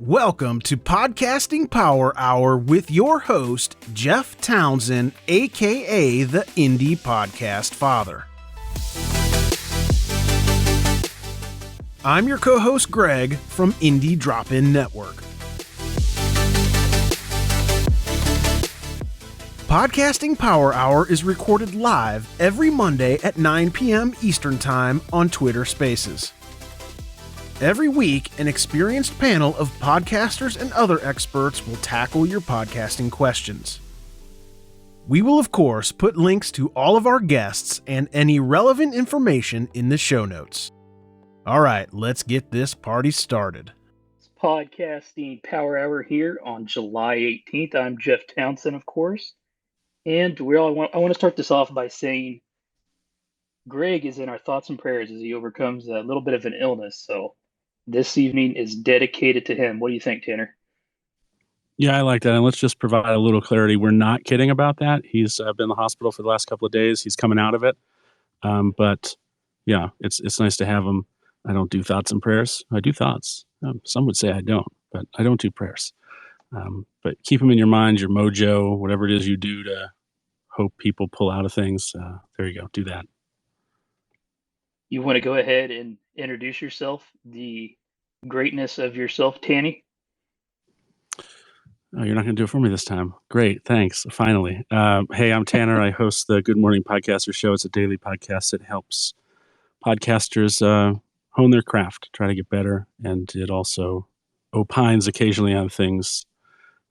Welcome to Podcasting Power Hour with your host, Jeff Townsend, aka the Indie Podcast Father. I'm your co-host, Greg, from Indie Drop-In Network. Podcasting Power Hour is recorded live every Monday at 9 p.m. Eastern Time on Twitter Spaces. Every week, an experienced panel of podcasters and other experts will tackle your podcasting questions. We will, of course, put links to all of our guests and any relevant information in the show notes. All right, let's get this party started. It's Podcasting Power Hour here on July 18th. I'm Jeff Townsend, of course. And I want to start this off by saying Greg is in our thoughts and prayers as he overcomes a little bit of an illness. So this evening is dedicated to him. What do you think, Tanner? Yeah, I like that. And let's just provide a little clarity. We're not kidding about that. He's been in the hospital for the last couple of days. He's coming out of it. But yeah, it's nice to have him. I don't do thoughts and prayers. I do thoughts. Some would say I don't, but I don't do prayers. But keep him in your mind, your mojo, whatever it is you do to hope people pull out of things. There you go. Do that. You want to go ahead and introduce yourself, the greatness of yourself, Tanny? Oh, you're not going to do it for me this time. Great. Thanks. Finally. Hey, I'm Tanner. I host the Good Morning Podcaster Show. It's a daily podcast that helps podcasters hone their craft, try to get better. And it also opines occasionally on things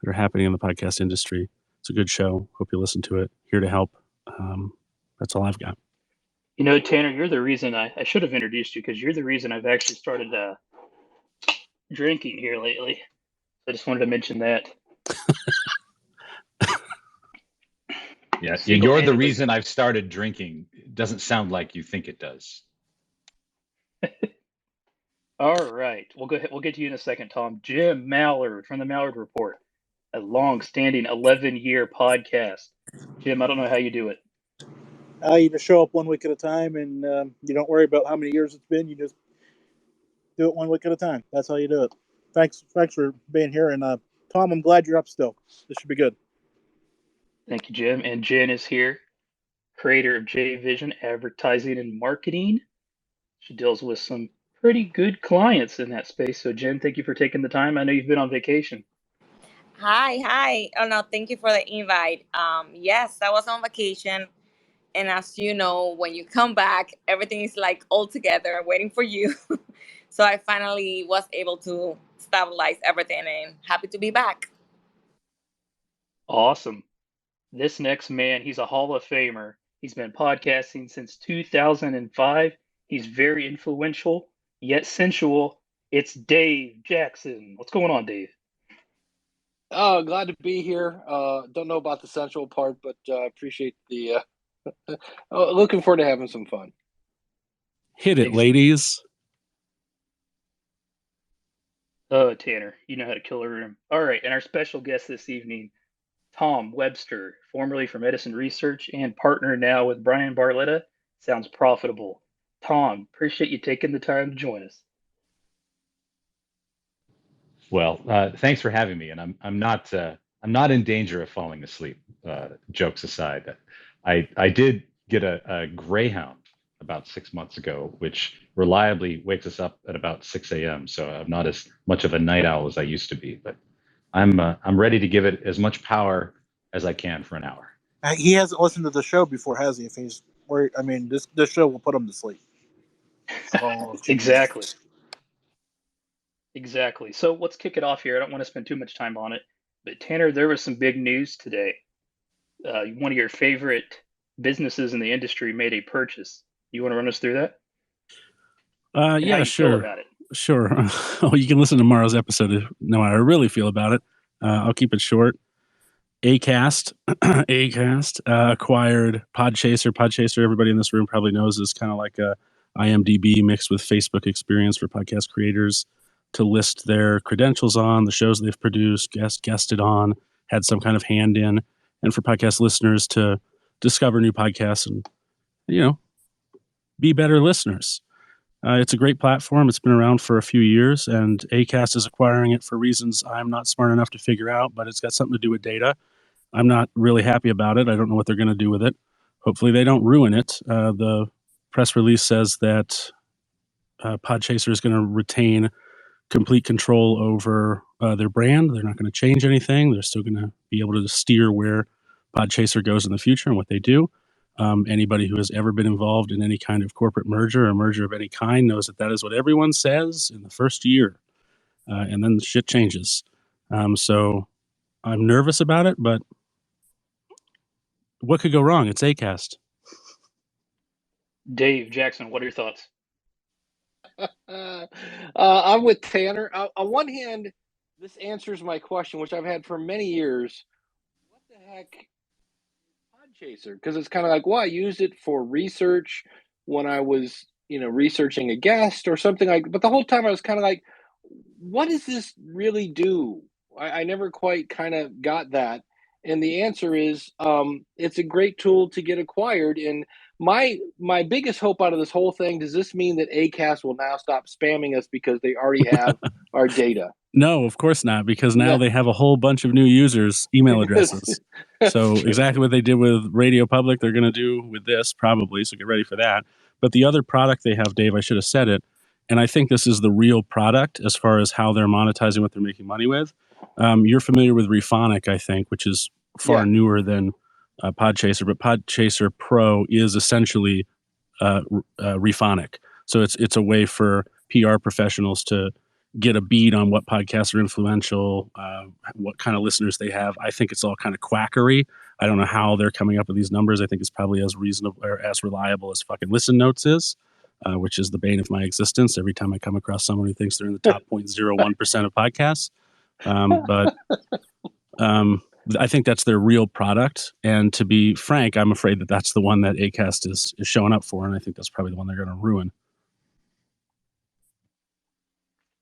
that are happening in the podcast industry. It's a good show. Hope you listen to it. Here to help. That's all I've got. You know, Tanner, you're the reason I should have introduced you, because you're the reason I've actually started drinking here lately. I just wanted to mention that. Yes, you're the reason I've started drinking. It doesn't sound like you think it does. All right. We'll go ahead. We'll get to you in a second, Tom. Jim Mallard from the Mallard Report, a long-standing 11-year podcast. Jim, I don't know how you do it. You just show up 1 week at a time, and you don't worry about how many years it's been. You just do it 1 week at a time. That's how you do it. Thanks for being here. And Tom, I'm glad you're up still. This should be good. Thank you, Jim. And Jen is here, creator of J Vision Advertising and Marketing. She deals with some pretty good clients in that space. So, Jen, thank you for taking the time. I know you've been on vacation. Hi. Oh, no, thank you for the invite. Yes, I was on vacation. And as you know, when you come back, everything is like all together waiting for you. So I finally was able to stabilize everything and happy to be back. Awesome. This next man, he's a Hall of Famer. He's been podcasting since 2005. He's very influential, yet sensual. It's Dave Jackson. What's going on, Dave? Oh, glad to be here. Don't know about the sensual part, but appreciate the... looking forward to having some fun. Hit it, ladies. Oh, Tanner, you know how to kill a room. All right, and our special guest this evening, Tom Webster, formerly from Edison Research and partner now with Brian Barletta. Sounds profitable. Tom, appreciate you taking the time to join us. Well, thanks for having me, and I'm not in danger of falling asleep. Jokes aside, I did get a Greyhound about 6 months ago, which reliably wakes us up at about 6 a.m. So I'm not as much of a night owl as I used to be, but I'm ready to give it as much power as I can for an hour. He hasn't listened to the show before, has he? If he's worried, I mean, this show will put him to sleep. Oh, Exactly. So let's kick it off here. I don't want to spend too much time on it, but Tanner, there was some big news today. One of your favorite businesses in the industry made a purchase. You want to run us through that? Yeah, sure. Sure. Oh, you can listen to tomorrow's episode to know how I really feel about it. I'll keep it short. Acast acquired Podchaser. Podchaser, everybody in this room probably knows, is kind of like a IMDb mixed with Facebook experience for podcast creators to list their credentials on, the shows they've produced, guested on, had some kind of hand in, and for podcast listeners to discover new podcasts and, be better listeners. It's a great platform. It's been around for a few years, and Acast is acquiring it for reasons I'm not smart enough to figure out, but it's got something to do with data. I'm not really happy about it. I don't know what they're going to do with it. Hopefully they don't ruin it. The press release says that Podchaser is going to retain complete control over their brand. They're not going to change anything. They're still going to be able to steer where Podchaser goes in the future and what they do. Anybody who has ever been involved in any kind of corporate merger or merger of any kind knows that that is what everyone says in the first year. And then shit changes. So I'm nervous about it, but what could go wrong? It's Acast. Dave Jackson, what are your thoughts? I'm with Tanner. On one hand, this answers my question, which I've had for many years. What the heck is Podchaser? Because it's kind of like, well, I used it for research when I was, researching a guest or something like. But the whole time I was kind of like, what does this really do? I never quite kind of got that. And the answer is, it's a great tool to get acquired. And my biggest hope out of this whole thing, does this mean that Acast will now stop spamming us because they already have our data? No, of course not, because now No. they have a whole bunch of new users' email addresses. So true. exactly what they did with Radio Public, they're going to do with this probably. So get ready for that. But the other product they have, Dave, I should have said it, and I think this is the real product as far as how they're monetizing what they're making money with. You're familiar with Rephonic, I think, which is far newer than Podchaser, but Podchaser Pro is essentially Rephonic. So it's a way for PR professionals to get a bead on what podcasts are influential, what kind of listeners they have. I think it's all kind of quackery. I don't know how they're coming up with these numbers. I think it's probably as reasonable or as reliable as fucking Listen Notes is, which is the bane of my existence every time I come across someone who thinks they're in the top 0.01% of podcasts. I think that's their real product. And to be frank, I'm afraid that that's the one that Acast is showing up for. And I think that's probably the one they're going to ruin.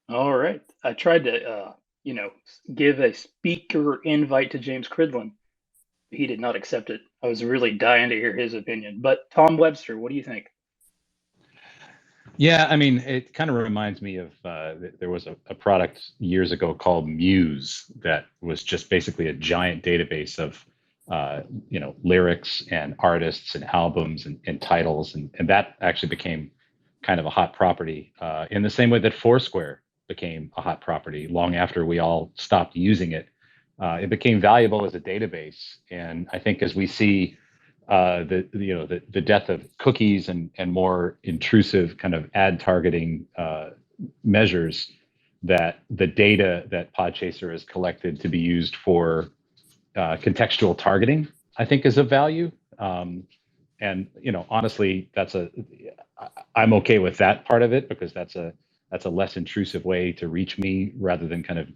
All right. I tried to, give a speaker invite to James Cridlin. He did not accept it. I was really dying to hear his opinion. But Tom Webster, what do you think? Yeah, I mean, it kind of reminds me of there was a product years ago called Muse that was just basically a giant database of lyrics and artists and albums and titles, and that actually became kind of a hot property in the same way that Foursquare became a hot property long after we all stopped using it. It became valuable as a database, and I think as we see the death of cookies and more intrusive kind of ad targeting measures, that the data that Podchaser has collected to be used for contextual targeting, I think, is of value. And honestly, I'm okay with that part of it, because that's a less intrusive way to reach me rather than kind of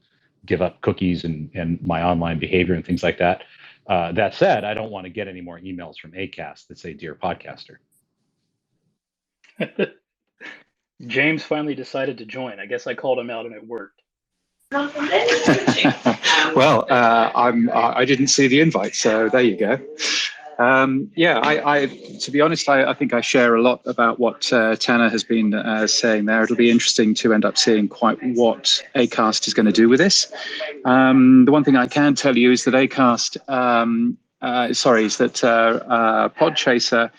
give up cookies and my online behavior and things like that. That said, I don't want to get any more emails from Acast that say, "Dear Podcaster." James finally decided to join. I guess I called him out and it worked. Well, I didn't see the invite, so there you go. I to be honest, I think I share a lot about what Tanner has been saying there. It'll be interesting to end up seeing quite what Acast is going to do with this. The one thing I can tell you is that Podchaser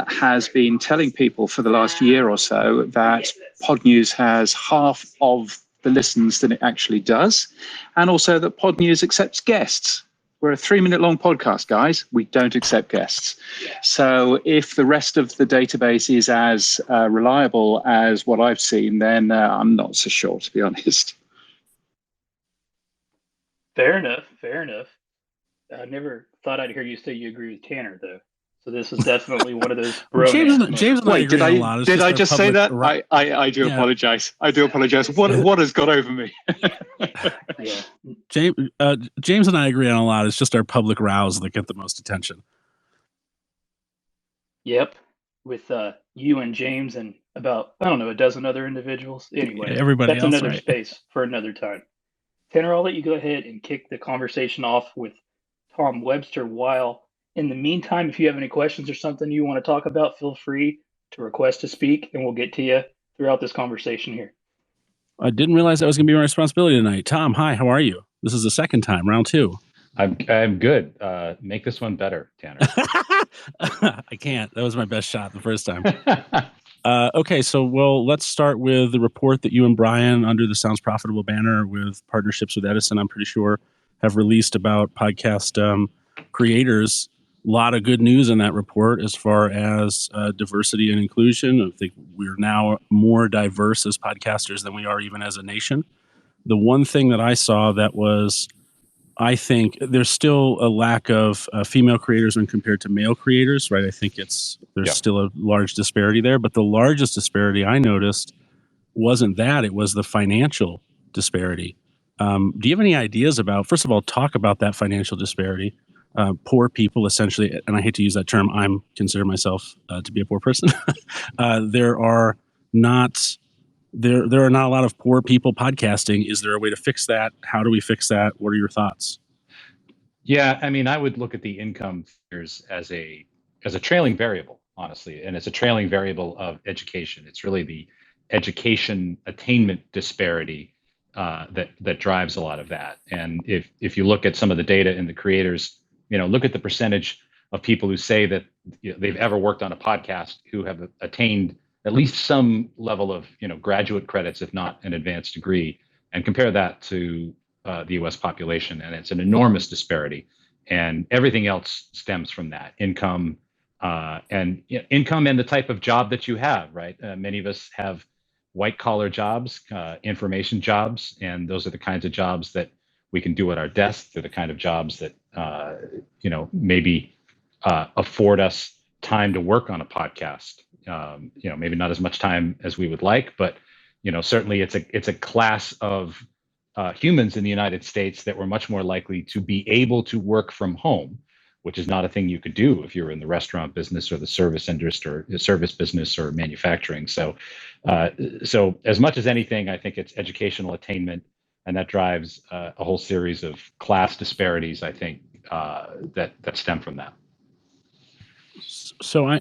has been telling people for the last year or so that Pod News has half of the listens than it actually does, and also that Pod News accepts guests. We're a 3-minute long podcast, guys. We don't accept guests. So if the rest of the database is as reliable as what I've seen, then I'm not so sure, to be honest. Fair enough. I never thought I'd hear you say you agree with Tanner, though. So this is definitely one of those. James and I agree on a lot. Did I just say that? I do apologize. I do apologize. What has got over me? Yeah. James and I agree on a lot. It's just our public rows that get the most attention. Yep. With you and James and about, I don't know, a dozen other individuals. Anyway, everybody that's else, another right? space for another time. Tanner, I'll let you go ahead and kick the conversation off with Tom Webster. While in the meantime, if you have any questions or something you want to talk about, feel free to request to speak and we'll get to you. throughout this conversation here. I didn't realize that was going to be my responsibility tonight. Tom, hi, how are you? This is the second time, round 2. I'm good. Make this one better, Tanner. I can't. That was my best shot the first time. Okay, so let's start with the report that you and Brian, under the Sounds Profitable banner with partnerships with Edison, I'm pretty sure, have released about podcast creators. A lot of good news in that report as far as diversity and inclusion. I think we're now more diverse as podcasters than we are even as a nation. The one thing that I saw that was, I think there's still a lack of female creators when compared to male creators, right? I think there's still a large disparity there, but the largest disparity I noticed wasn't that, it was the financial disparity. Do you have any ideas about, first of all, talk about that financial disparity? Poor people, essentially, and I hate to use that term, I'm consider myself to be a poor person. There are not a lot of poor people podcasting. Is there a way to fix that? How do we fix that? What are your thoughts? Yeah, I mean, I would look at the income figures as a trailing variable, honestly, and it's a trailing variable of education. It's really the education attainment disparity that drives a lot of that. And if you look at some of the data in the creators, look at the percentage of people who say that they've ever worked on a podcast who have attained at least some level of graduate credits, if not an advanced degree, and compare that to the U.S. population, and it's an enormous disparity. And everything else stems from that income, and the type of job that you have. Right, many of us have white collar jobs, information jobs, and those are the kinds of jobs that we can do at our desk. They're the kind of jobs that maybe afford us time to work on a podcast. Maybe not as much time as we would like, but certainly it's a class of humans in the United States that were much more likely to be able to work from home, which is not a thing you could do if you're in the restaurant business or the service industry or the service business or manufacturing. So as much as anything, I think it's educational attainment, and that drives a whole series of class disparities, I think, that stem from that. So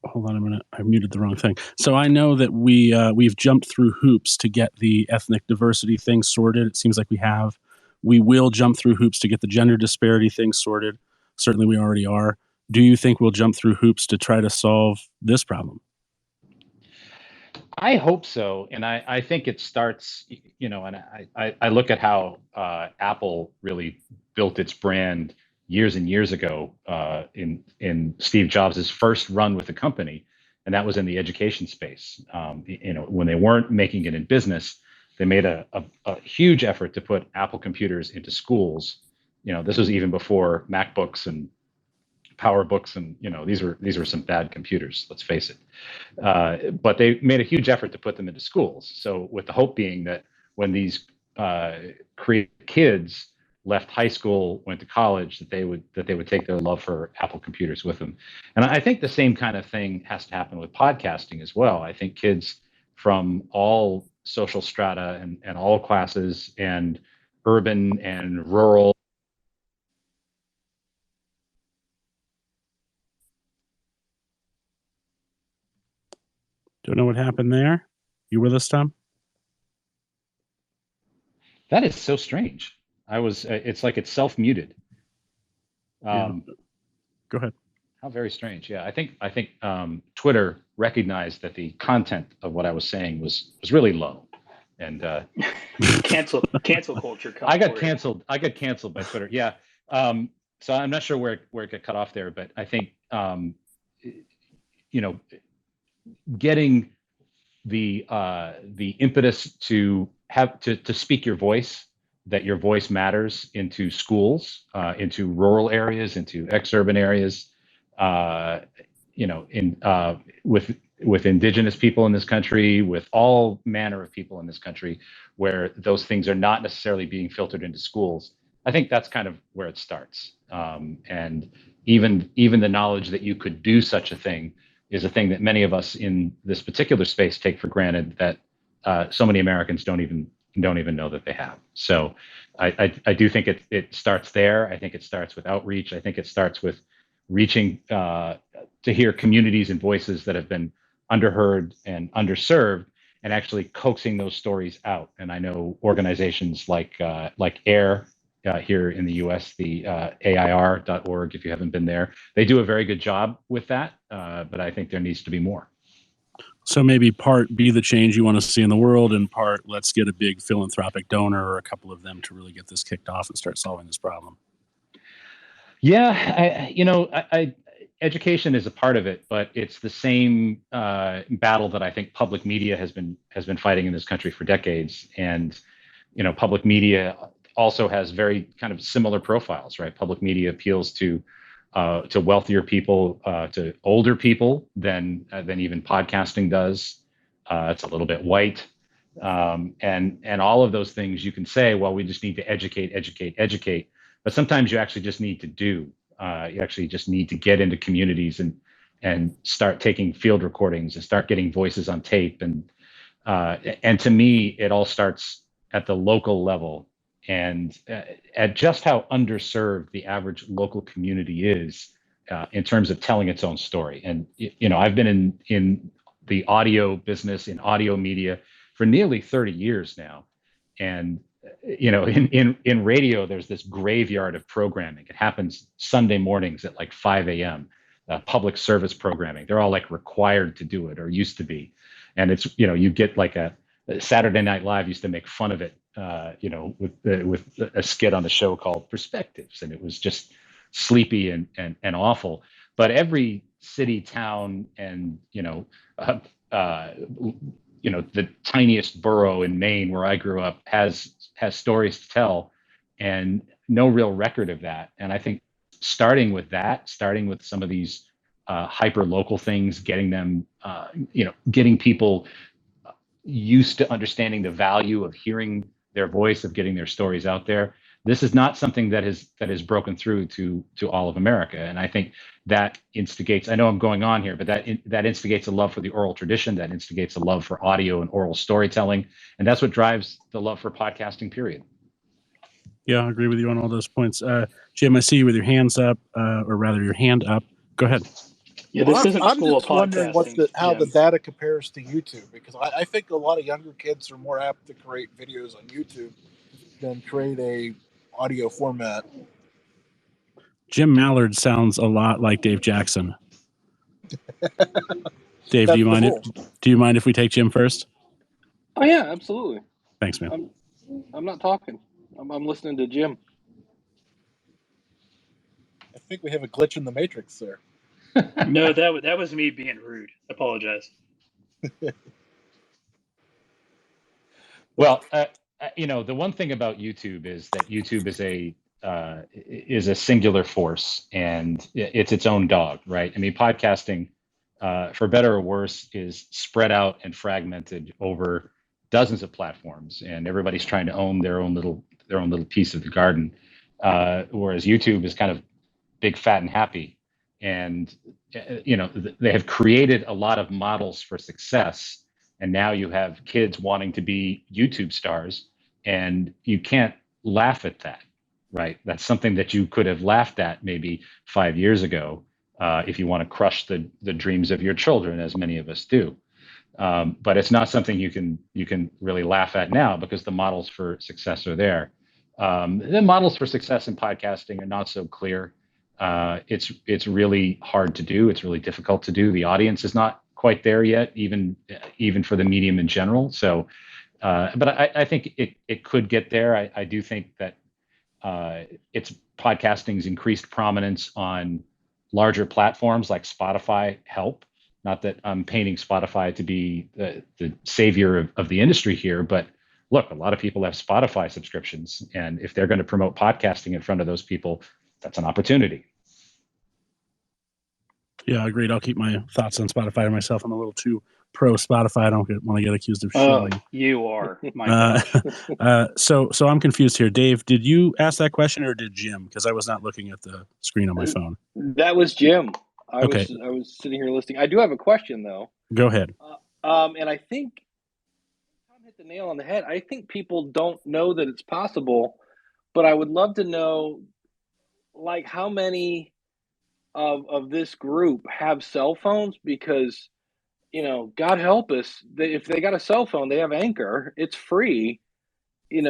hold on a minute. I muted the wrong thing. So I know that we've jumped through hoops to get the ethnic diversity thing sorted. It seems like we have. We will jump through hoops to get the gender disparity thing sorted. Certainly we already are. Do you think we'll jump through hoops to try to solve this problem? I hope so. And I think it starts, and I look at how Apple really built its brand years and years ago in Steve Jobs' first run with the company, and that was in the education space. When they weren't making it in business, they made a huge effort to put Apple computers into schools. This was even before MacBooks and PowerBooks, and these were some bad computers. Let's face it. But they made a huge effort to put them into schools. So with the hope being that when these creative kids left high school, went to college, that they would take their love for Apple computers with them. And I think the same kind of thing has to happen with podcasting as well. I think kids from all social strata and all classes and urban and rural. Don't know what happened there. You with us, Tom? That is so strange. It's like it's self-muted. Go ahead. How very strange. Yeah, I think Twitter recognized that the content of what I was saying was really low, and cancel culture. I got canceled by Twitter. Yeah. So I'm not sure where it got cut off there, but I think getting the impetus to have to speak your voice, that your voice matters, into schools, into rural areas, into ex-urban areas, with indigenous people in this country, with all manner of people in this country, where those things are not necessarily being filtered into schools. I think that's kind of where it starts. And even the knowledge that you could do such a thing is a thing that many of us in this particular space take for granted, that so many Americans don't even know that they have. So I do think it starts there. I think it starts with outreach. I think it starts with reaching to hear communities and voices that have been underheard and underserved, and actually coaxing those stories out. And I know organizations like AIR here in the U.S., the AIR.org, if you haven't been there, they do a very good job with that. But I think there needs to be more. So maybe part be the change you want to see in the world, and part let's get a big philanthropic donor or a couple of them to really get this kicked off and start solving this problem. Yeah, education is a part of it, but it's the same battle that I think public media has been fighting in this country for decades. And public media also has very kind of similar profiles, right? Public media appeals to wealthier people, to older people than even podcasting does. It's a little bit white, and all of those things you can say, well, we just need to educate. But sometimes you actually just need to do. You actually just need to get into communities and start taking field recordings and start getting voices on tape. And to me, it all starts at the local level, and at just how underserved the average local community is in terms of telling its own story. And I've been in the audio business, in audio media, for nearly 30 years now, and in radio, there's this graveyard of programming. It happens Sunday mornings at like 5 a.m. Public service programming. They're all like required to do it, or used to be, and it's you get like a Saturday Night Live used to make fun of it, with a skit on the show called Perspectives, and it was just sleepy and awful. But every city, town, and the tiniest borough in Maine where I grew up has stories to tell, and no real record of that. And I think starting with some of these hyper local things, getting them, getting people used to understanding the value of hearing their voice, of getting their stories out there. This is not something that has broken through to all of America, and I think that instigates. I know I'm going on here, but that instigates a love for the oral tradition. That instigates a love for audio and oral storytelling, and that's what drives the love for podcasting. Period. Yeah, I agree with you on all those points. Jim, I see you with your hands up, or rather, your hand up. Go ahead. Yeah, this isn't I'm school of just wondering podcasting. how the data compares to YouTube, because I think a lot of younger kids are more apt to create videos on YouTube than create a audio format. Jim Mallard sounds a lot like Dave Jackson. Dave, do you mind if we take Jim first? Oh yeah, absolutely. Thanks, man. I'm not talking. I'm listening to Jim. I think we have a glitch in the matrix there. No, that was me being rude. I apologize. Well, the one thing about YouTube is that YouTube is a singular force, and it's its own dog, right? I mean, podcasting, for better or worse, is spread out and fragmented over dozens of platforms, and everybody's trying to own their own little piece of the garden, whereas YouTube is kind of big, fat, and happy. And they have created a lot of models for success, and now you have kids wanting to be YouTube stars, and you can't laugh at that, right? That's something that you could have laughed at maybe 5 years ago, if you want to crush the dreams of your children, as many of us do. But it's not something you can really laugh at now, because the models for success are there. The models for success in podcasting are not so clear. It's really hard to do. It's really difficult to do. The audience is not quite there yet, even for the medium in general. So, but I think it could get there. I do think that it's podcasting's increased prominence on larger platforms like Spotify help. Not that I'm painting Spotify to be the savior of the industry here, but look, a lot of people have Spotify subscriptions, and if they're going to promote podcasting in front of those people, that's an opportunity. Yeah, agreed. I'll keep my thoughts on Spotify to myself. I'm a little too pro Spotify. I don't want to get accused of shilling. You are. My gosh. So I'm confused here. Dave, did you ask that question, or did Jim? Because I was not looking at the screen on my phone. That was Jim. I Okay. was sitting here listening. I do have a question though. Go ahead. And I think Tom hit the nail on the head. I think people don't know that it's possible, but I would love to know, like, how many of this group have cell phones, because God help us, if they got a cell phone, they have Anchor. It's free.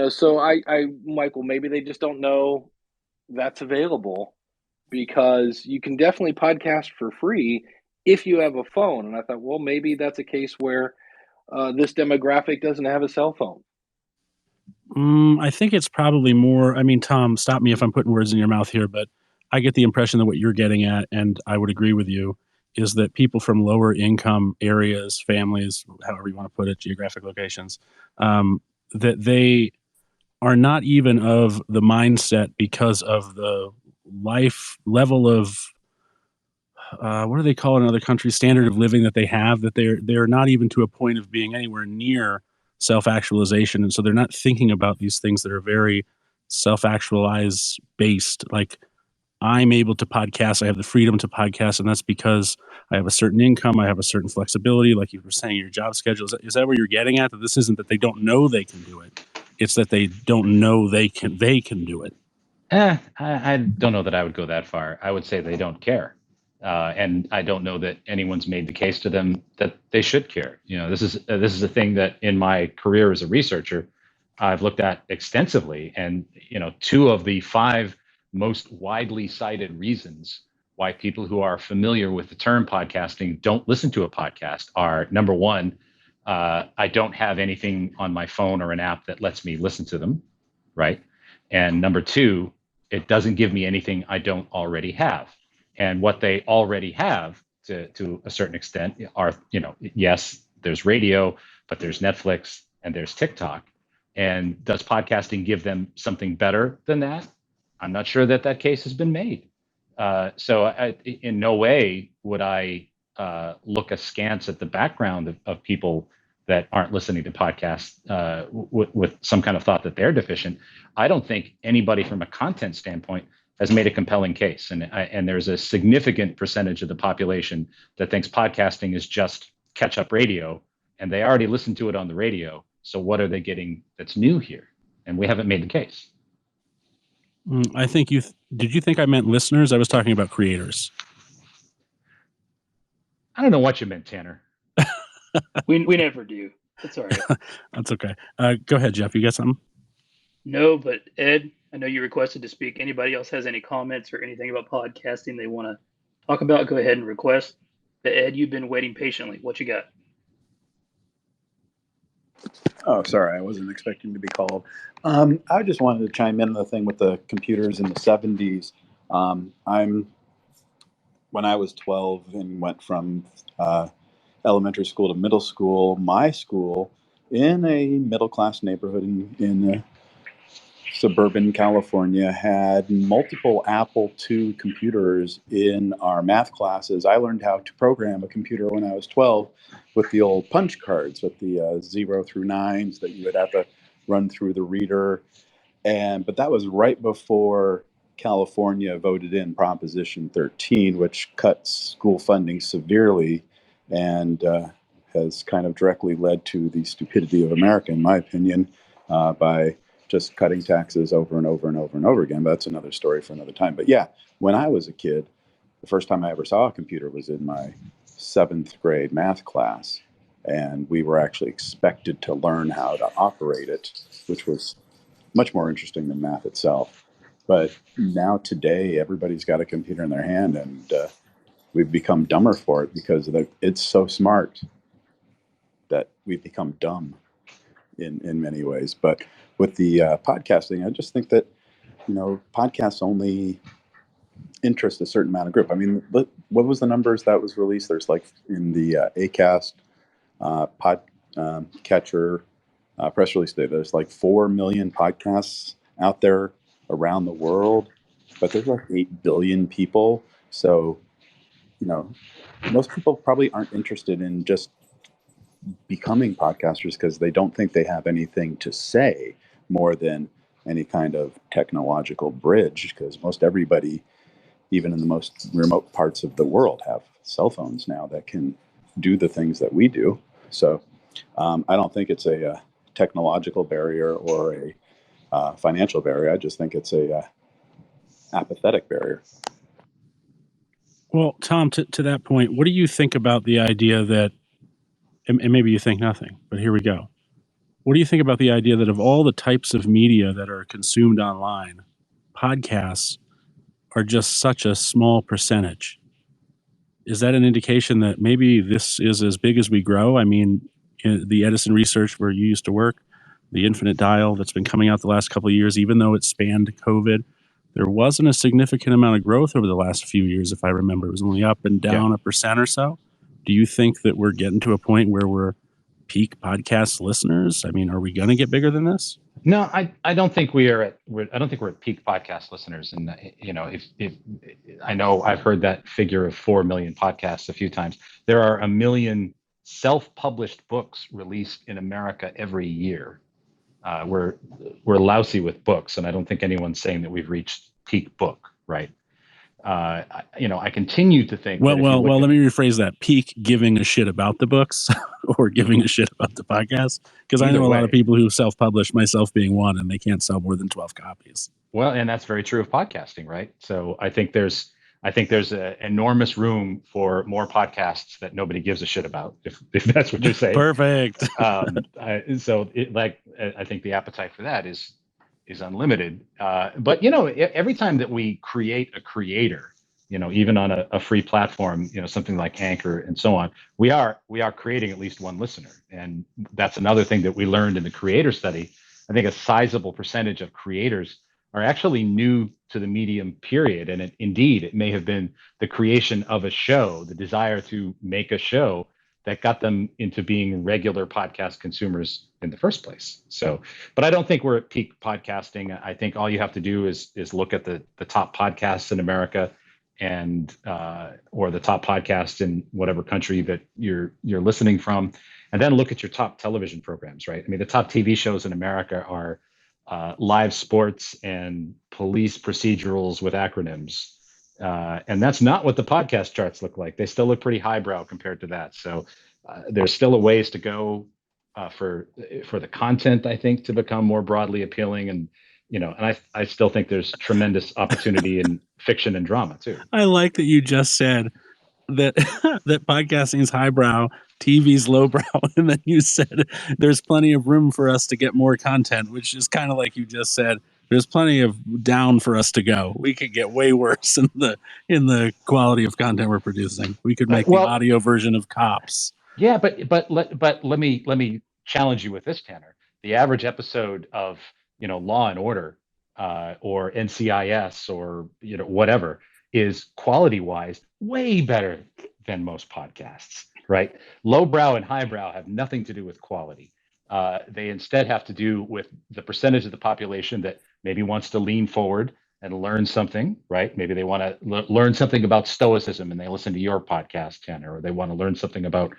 So Michael, maybe they just don't know that's available, because you can definitely podcast for free if you have a phone. And I thought, well, maybe that's a case where this demographic doesn't have a cell phone. I think it's probably more. I mean, Tom, stop me if I'm putting words in your mouth here, but I get the impression that what you're getting at, and I would agree with you, is that people from lower income areas, families, however you want to put it, geographic locations, that they are not even of the mindset because of the life level of what do they call it in other countries, standard of living that they have, that they're not even to a point of being anywhere near self-actualization, and so they're not thinking about these things that are very self-actualize based. Like, I'm able to podcast, I have the freedom to podcast, and that's because I have a certain income, I have a certain flexibility, like you were saying, your job schedule. Is that where you're getting at? That this isn't that they don't know they can do it, it's that they don't know they can do it. I don't know that I would go that far. I would say they don't care. And I don't know that anyone's made the case to them that they should care. This is a thing that in my career as a researcher, I've looked at extensively. And, two of the 5 most widely cited reasons why people who are familiar with the term podcasting don't listen to a podcast are, number one, I don't have anything on my phone or an app that lets me listen to them, right? And number two, it doesn't give me anything I don't already have. And what they already have to a certain extent are, yes, there's radio, but there's Netflix and there's TikTok. And does podcasting give them something better than that? I'm not sure that case has been made. So in no way would I look askance at the background of people that aren't listening to podcasts with some kind of thought that they're deficient. I don't think anybody from a content standpoint has made a compelling case. And there's a significant percentage of the population that thinks podcasting is just catch-up radio, and they already listen to it on the radio. So what are they getting that's new here? And we haven't made the case. I think did you think I meant listeners? I was talking about creators. I don't know what you meant, Tanner. We never do. That's all right. That's okay. Go ahead, Jeff. You got something? No, but Ed, I know you requested to speak. Anybody else has any comments or anything about podcasting they want to talk about, go ahead and request. But Ed, you've been waiting patiently. What you got? Oh, sorry, I wasn't expecting to be called. I just wanted to chime in on the thing with the computers in the 70s. When I was 12 and went from elementary school to middle school, my school in a middle-class neighborhood in suburban California had multiple Apple II computers in our math classes. I learned how to program a computer when I was 12 with the old punch cards with the 0 through 9s that you would have to run through the reader. But that was right before California voted in Proposition 13, which cut school funding severely and has kind of directly led to the stupidity of America, in my opinion, by just cutting taxes over and over and over and over again. But that's another story for another time. But yeah, when I was a kid, the first time I ever saw a computer was in my 7th grade math class. And we were actually expected to learn how to operate it, which was much more interesting than math itself. But now today, everybody's got a computer in their hand, and we've become dumber for it because it's so smart that we've become dumb in many ways. But with the podcasting, I just think that, podcasts only interest a certain amount of group. I mean, what was the numbers that was released? There's like in the Acast catcher press release today, there's like 4 million podcasts out there around the world, but there's like 8 billion people. So, most people probably aren't interested in just becoming podcasters because they don't think they have anything to say more than any kind of technological bridge, because most everybody, even in the most remote parts of the world, have cell phones now that can do the things that we do. So I don't think it's a technological barrier or a financial barrier. I just think it's a apathetic barrier. Well, Tom, to that point, what do you think about the idea that and maybe you think nothing, but here we go. What do you think about the idea that of all the types of media that are consumed online, podcasts are just such a small percentage? Is that an indication that maybe this is as big as we grow? I mean, the Edison research where you used to work, the Infinite Dial that's been coming out the last couple of years, even though it spanned COVID, there wasn't a significant amount of growth over the last few years, if I remember. It was only up and down 1% or so. Do you think that we're getting to a point where we're peak podcast listeners? I mean, are we going to get bigger than this? No, I don't think we are I don't think we're at peak podcast listeners. And if I know I've heard that figure of 4 million podcasts a few times. There are 1 million self-published books released in America every year. We're lousy with books, and I don't think anyone's saying that we've reached peak book, right? I continue to think. Well, let me rephrase that: peak giving a shit about the books, or giving a shit about the podcast. Because I know a lot of people who self-publish, myself being one, and they can't sell more than 12 copies. Well, and that's very true of podcasting, right? So I think there's an enormous room for more podcasts that nobody gives a shit about, if that's what you're saying. Perfect. I think the appetite for that is unlimited. But every time that we create a creator, even on a free platform, something like Anchor and so on, we are creating at least one listener. And that's another thing that we learned in the creator study. I think a sizable percentage of creators are actually new to the medium, period. And it may have been the creation of a show, the desire to make a show, that got them into being regular podcast consumers in the first place. So, but I don't think we're at peak podcasting. I think all you have to do is look at the top podcasts in America, and or the top podcasts in whatever country that you're listening from, and then look at your top television programs, right? I mean, the top TV shows in America are live sports and police procedurals with acronyms. And that's not what the podcast charts look like. They still look pretty highbrow compared to that. So there's still a ways to go for the content, I think, to become more broadly appealing. And I still think there's tremendous opportunity in fiction and drama too. I like that you just said that that podcasting is highbrow, TV's lowbrow, and then you said there's plenty of room for us to get more content, which is kind of like you just said. There's plenty of down for us to go. We could get way worse in the quality of content we're producing. We could make the audio version of Cops. Yeah, but let me challenge you with this, Tanner. The average episode of Law and Order or NCIS or whatever is quality-wise way better than most podcasts, right? Lowbrow and highbrow have nothing to do with quality. They instead have to do with the percentage of the population that maybe wants to lean forward and learn something, right? Maybe they want to learn something about stoicism and they listen to your podcast, Tanner, or they want to learn something about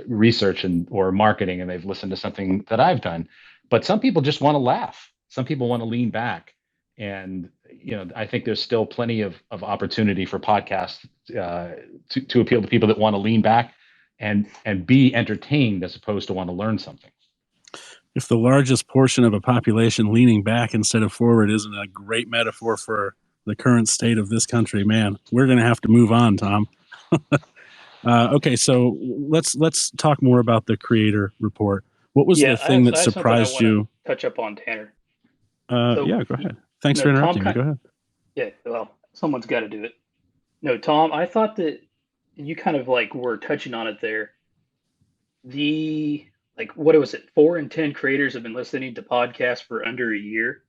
research or marketing and they've listened to something that I've done. But some people just want to laugh. Some people want to lean back. And I think there's still plenty of opportunity for podcasts to appeal to people that want to lean back and be entertained as opposed to want to learn something. If the largest portion of a population leaning back instead of forward isn't a great metaphor for the current state of this country, man, we're going to have to move on, Tom. Okay, so let's talk more about the creator report. What was the thing that surprised you? Touch up on Tanner. Yeah, go ahead. Thanks for interrupting me. Go ahead. Yeah, well, someone's got to do it. No, Tom, I thought that you kind of were touching on it there. What was it? 4 in 10 creators have been listening to podcasts for under a year.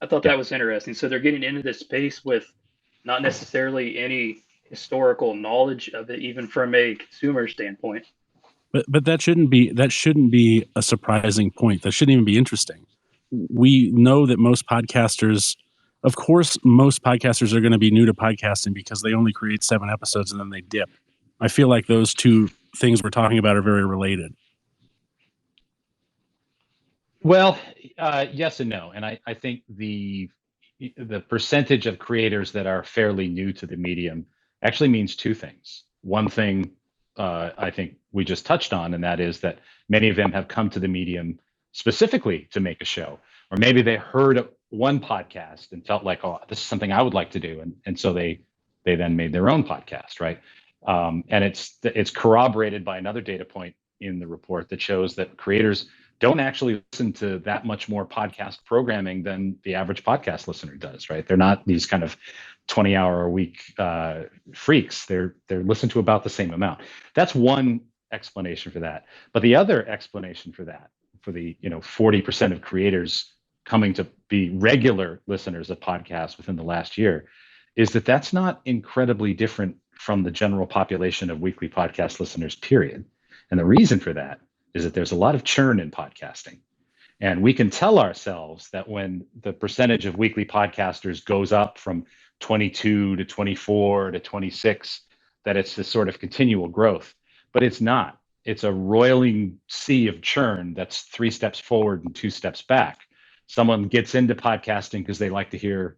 I thought that was interesting. So they're getting into this space with not necessarily any historical knowledge of it, even from a consumer standpoint. But that shouldn't be a surprising point. That shouldn't even be interesting. We know that most podcasters are going to be new to podcasting because they only create 7 episodes and then they dip. I feel like those two things we're talking about are very related. Well, yes and no. And I think the percentage of creators that are fairly new to the medium actually means 2 things. One thing I think we just touched on, and that is that many of them have come to the medium specifically to make a show, or maybe they heard one podcast and felt like, oh, this is something I would like to do, and so they then made their own podcast, right? And it's corroborated by another data point in the report that shows that creators don't actually listen to that much more podcast programming than the average podcast listener does, right? They're not these kind of 20-hour-a-week freaks. They're listened to about the same amount. That's one explanation for that. But the other explanation for that, for the 40% of creators coming to be regular listeners of podcasts within the last year, is that that's not incredibly different from the general population of weekly podcast listeners, period. And the reason for that is that there's a lot of churn in podcasting. And we can tell ourselves that when the percentage of weekly podcasters goes up from 22 to 24 to 26, that it's this sort of continual growth. But it's not. It's a roiling sea of churn that's 3 steps forward and 2 steps back. Someone gets into podcasting because they want to hear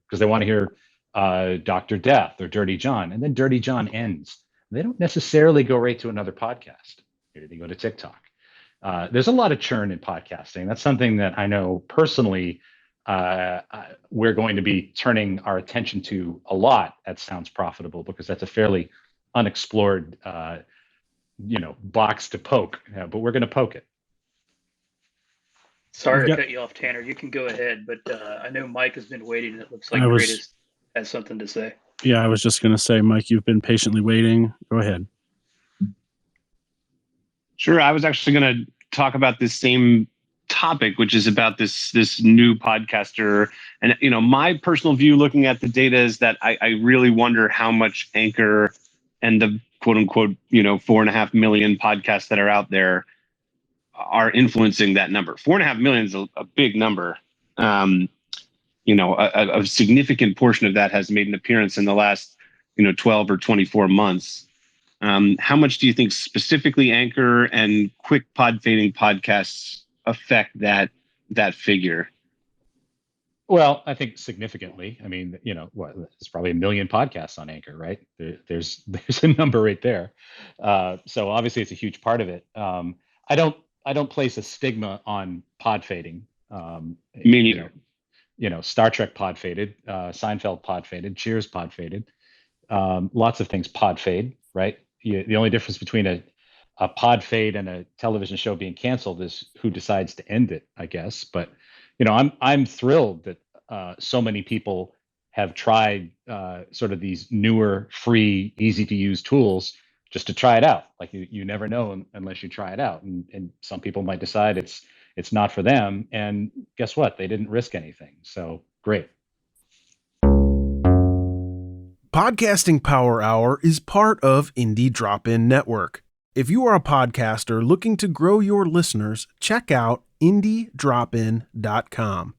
Dr. Death or Dirty John, and then Dirty John ends. They don't necessarily go right to another podcast. Maybe they go to TikTok. There's a lot of churn in podcasting. That's something that I know personally we're going to be turning our attention to a lot at Sounds Profitable, because that's a fairly unexplored box to poke, but we're going to poke it. Sorry to cut you off, Tanner. You can go ahead, but I know Mike has been waiting, and it looks like Greatest has something to say. Yeah, I was just going to say, Mike, you've been patiently waiting. Go ahead. Sure. I was actually going to talk about this same topic, which is about this new podcaster. And, my personal view looking at the data is that I really wonder how much Anchor and the quote unquote, 4.5 million podcasts that are out there are influencing that number. 4.5 million is a big number. A significant portion of that has made an appearance in the last, 12 or 24 months. How much do you think specifically Anchor and quick pod fading podcasts affect that figure? Well, I think significantly. I mean, it's probably 1 million podcasts on Anchor, right? There's a number right there. So obviously it's a huge part of it. I don't place a stigma on pod fading. Me neither. Star Trek pod faded, Seinfeld pod faded, Cheers pod faded. Lots of things pod fade, right? The only difference between a pod fade and a television show being canceled is who decides to end it, I guess. But I'm thrilled that so many people have tried sort of these newer, free, easy to use tools just to try it out. Like you never know unless you try it out, and some people might decide it's not for them. And guess what? They didn't risk anything. So great. Podcasting Power Hour is part of Indie Drop-In Network. If you are a podcaster looking to grow your listeners, check out IndieDropIn.com.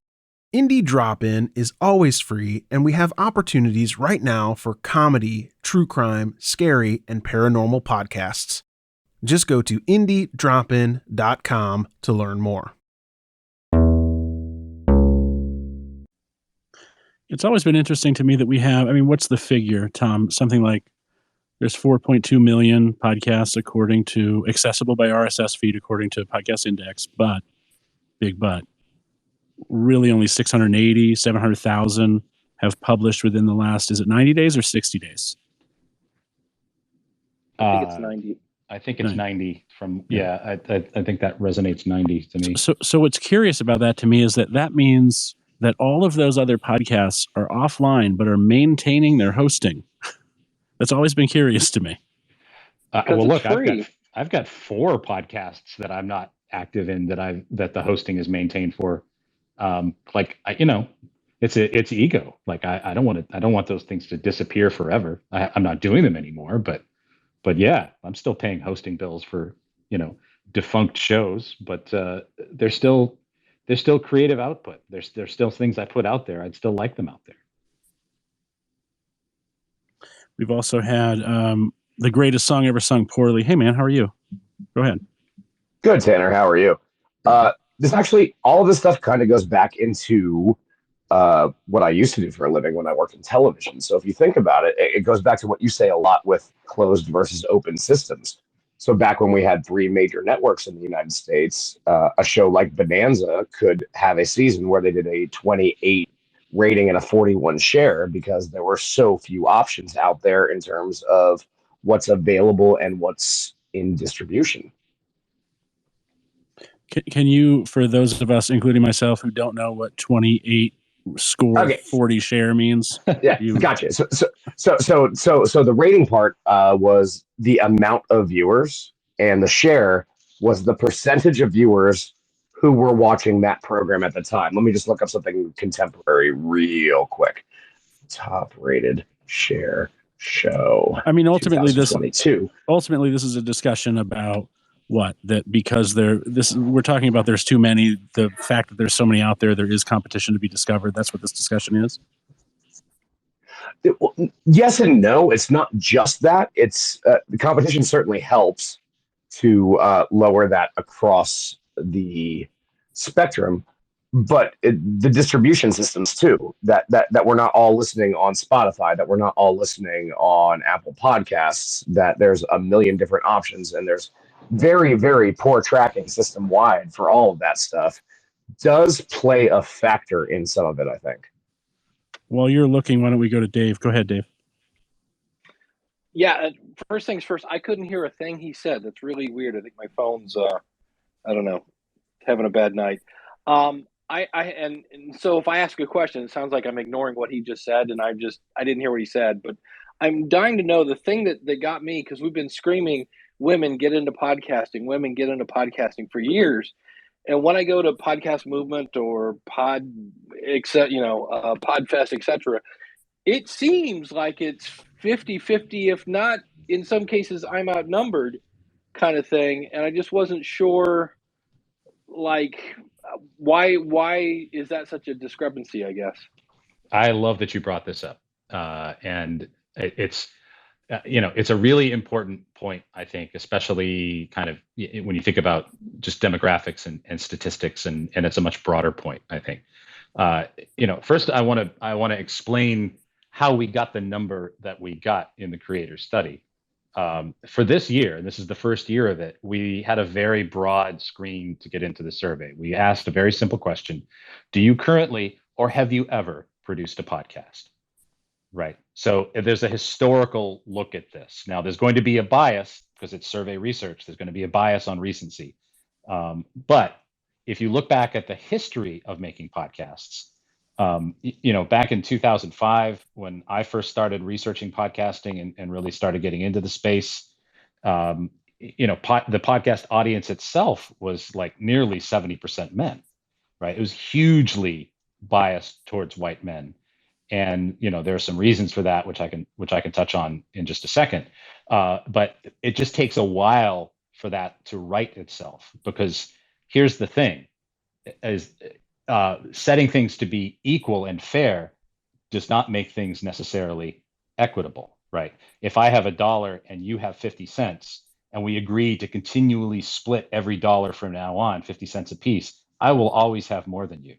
Indie Drop-In is always free, and we have opportunities right now for comedy, true crime, scary, and paranormal podcasts. Just go to IndieDropIn.com to learn more. It's always been interesting to me that we have, what's the figure, Tom? Something like there's 4.2 million podcasts accessible by RSS feed according to Podcast Index, but really only 680, 700,000 have published within the last, is it 90 days or 60 days? I think it's 90. I think it's 90 from, I think that resonates 90 to me. So what's curious about that to me is that means that all of those other podcasts are offline, but are maintaining their hosting. That's always been curious to me. Well, look, I've got 4 podcasts that I'm not active in that the hosting is maintained for. It's ego. Like I don't want those things to disappear forever. I'm not doing them anymore, but yeah, I'm still paying hosting bills for, defunct shows, but they're still creative output. There's still things I put out there. I'd still like them out there. We've also had the greatest song ever sung poorly. Hey man, how are you? Go ahead. Good, Tanner. How are you? This actually, all of this stuff kind of goes back into what I used to do for a living when I worked in television. So if you think about it, it goes back to what you say a lot with closed versus open systems. So back when we had 3 major networks in the United States, a show like Bonanza could have a season where they did a 28 rating and a 41 share because there were so few options out there in terms of what's available and what's in distribution. Can you, for those of us, including myself, who don't know what 28 score Okay. 40 share means? Yeah, gotcha. So the rating part was the amount of viewers, and the share was the percentage of viewers who were watching that program at the time. Let me just look up something contemporary real quick. Top rated share show. I mean, ultimately, this 2022. is a discussion about what, that because we're talking about there's too many, the fact that there's so many out there, there is competition to be discovered. That's what this discussion is. Yes and no. It's not just that. It's the competition certainly helps to lower that across the spectrum, but the distribution systems too. That we're not all listening on Spotify. That we're not all listening on Apple Podcasts. That there's a million different options, and there's very, very poor tracking system wide for all of that stuff. Does play a factor in some of it, I think. While you're looking, why don't we go to Dave? Go ahead, Dave. Yeah, first things first, I couldn't hear a thing he said. That's really weird. I think my phone's, I don't know, having a bad night. And so if I ask a question, it sounds like I'm ignoring what he just said, and I didn't hear what he said. But I'm dying to know the thing that got me, because we've been screaming, women get into podcasting for years. And when I go to Podcast Movement or Podfest, etc., it seems like it's 50-50, if not in some cases I'm outnumbered kind of thing. And I just wasn't sure, like, why is that such a discrepancy, I guess. I love that you brought this up. And it's a really important point, I think, especially kind of when you think about just demographics and statistics, and it's a much broader point, I think. First I want to explain how we got the number that we got in the creator study. For this year, and this is the first year of it, we had a very broad screen to get into the survey. We asked a very simple question: do you currently or have you ever produced a podcast? Right. So there's a historical look at this. Now, there's going to be a bias because it's survey research. There's going to be a bias on recency. But if you look back at the history of making podcasts, back in 2005, when I first started researching podcasting and really started getting into the space, the podcast audience itself was like nearly 70% men, right? It was hugely biased towards white men. And there are some reasons for that, which I can touch on in just a second. But it just takes a while for that to right itself, because here's the thing: is setting things to be equal and fair does not make things necessarily equitable, right? If I have $1 and you have 50 cents, and we agree to continually split every dollar from now on 50 cents a piece, I will always have more than you.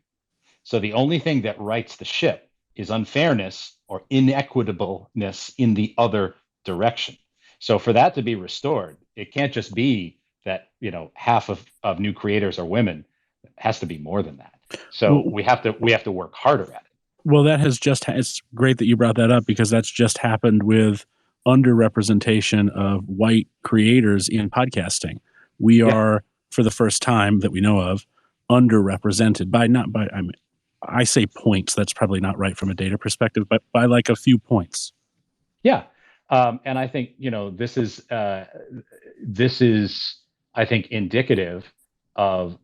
So the only thing that rights the ship is unfairness or inequitableness in the other direction. So for that to be restored, it can't just be that half of new creators are women. It has to be more than that. So we have to work harder at it. Well, it's great that you brought that up, because that's just happened with underrepresentation of white creators in podcasting. We are, for the first time that we know of, underrepresented I say points. That's probably not right from a data perspective, but by like a few points. Yeah. And I think, this is, I think, indicative of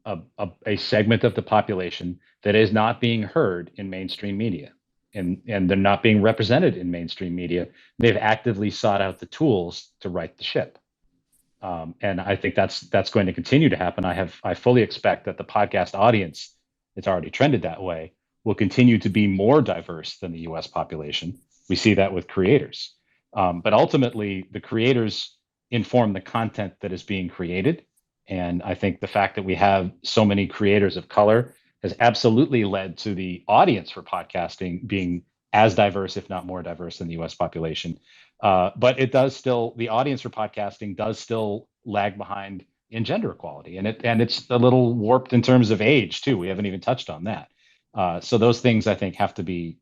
a segment of the population that is not being heard in mainstream media, and they're not being represented in mainstream media. They've actively sought out the tools to right the ship. And I think that's going to continue to happen. I fully expect that the podcast audience, it's already trended that way, will continue to be more diverse than the US population. We see that with creators. But ultimately, the creators inform the content that is being created. And I think the fact that we have so many creators of color has absolutely led to the audience for podcasting being as diverse, if not more diverse, than the US population. But the audience for podcasting does still lag behind in gender equality. And it's a little warped in terms of age too. We haven't even touched on that. So those things, I think, have to be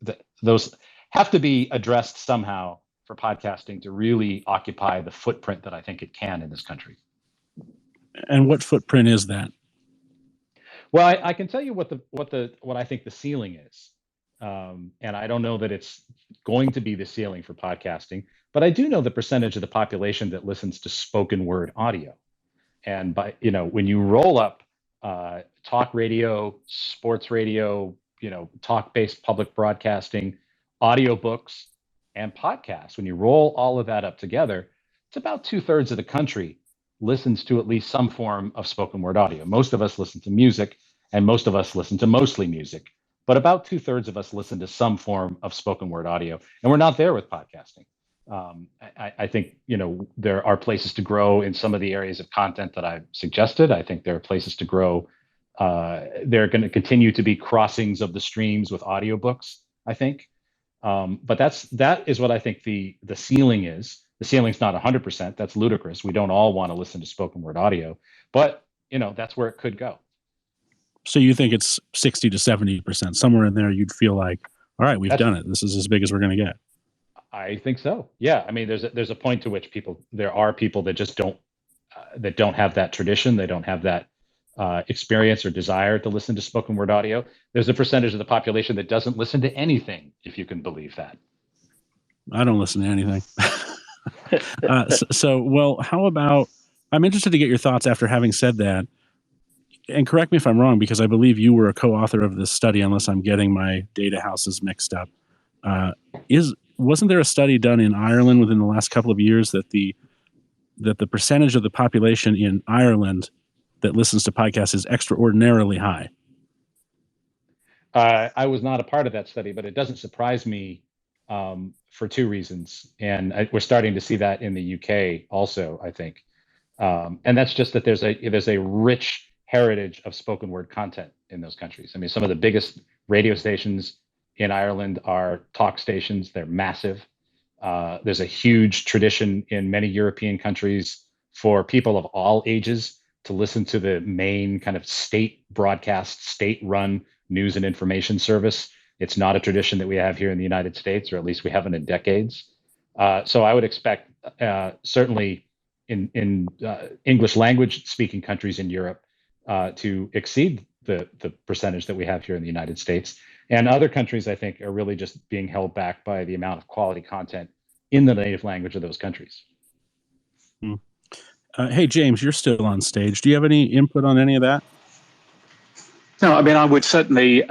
addressed somehow for podcasting to really occupy the footprint that I think it can in this country. And what footprint is that? Well, I can tell you what I think the ceiling is, and I don't know that it's going to be the ceiling for podcasting, but I do know the percentage of the population that listens to spoken word audio. And when you roll up talk radio, sports radio, talk-based public broadcasting, audiobooks, and podcasts, when you roll all of that up together, it's about 2/3 of the country listens to at least some form of spoken word audio. Most of us listen to music, and most of us listen to mostly music, but about 2/3 of us listen to some form of spoken word audio, and we're not there with podcasting. I think there are places to grow in some of the areas of content that I've suggested. I think there are places to grow. There are going to continue to be crossings of the streams with audiobooks, I think. But that is what I think the ceiling is. The ceiling's not 100%. That's ludicrous. We don't all want to listen to spoken word audio, but that's where it could go. So you think it's 60 to 70%, somewhere in there? You'd feel like, all right, we've done it. This is as big as we're going to get. I think so. Yeah. I mean, there's a point to which there are people that just don't have that tradition. They don't have that experience or desire to listen to spoken word audio. There's a percentage of the population that doesn't listen to anything, if you can believe that. I don't listen to anything. Well, how about, I'm interested to get your thoughts after having said that. And correct me if I'm wrong, because I believe you were a co-author of this study, unless I'm getting my data houses mixed up. Wasn't there a study done in Ireland within the last couple of years that the percentage of the population in Ireland that listens to podcasts is extraordinarily high? I was not a part of that study, but it doesn't surprise me for two reasons. And we're starting to see that in the UK also, I think. And that's just that there's a rich heritage of spoken word content in those countries. I mean, some of the biggest radio stations in Ireland are talk stations. They're massive. There's a huge tradition in many European countries for people of all ages to listen to the main kind of state broadcast, state-run news and information service. It's not a tradition that we have here in the United States, or at least we haven't in decades. So I would expect, certainly in English language speaking countries in Europe, to exceed the percentage that we have here in the United States. And other countries, I think, are really just being held back by the amount of quality content in the native language of those countries. Hey, James, you're still on stage. Do you have any input on any of that? No, I mean, I would certainly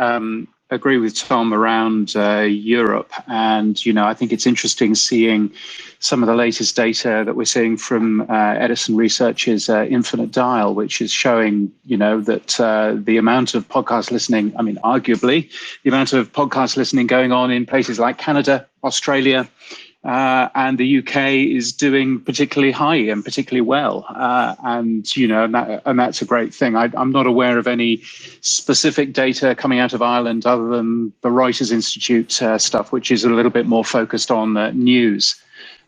agree with Tom around Europe. And, I think it's interesting seeing some of the latest data that we're seeing from Edison Research's Infinite Dial, which is showing, that the amount of podcast listening, I mean, arguably, the amount of podcast listening going on in places like Canada, Australia, and the UK is doing particularly high and particularly well. And that's a great thing. I'm not aware of any specific data coming out of Ireland other than the Reuters Institute stuff, which is a little bit more focused on news.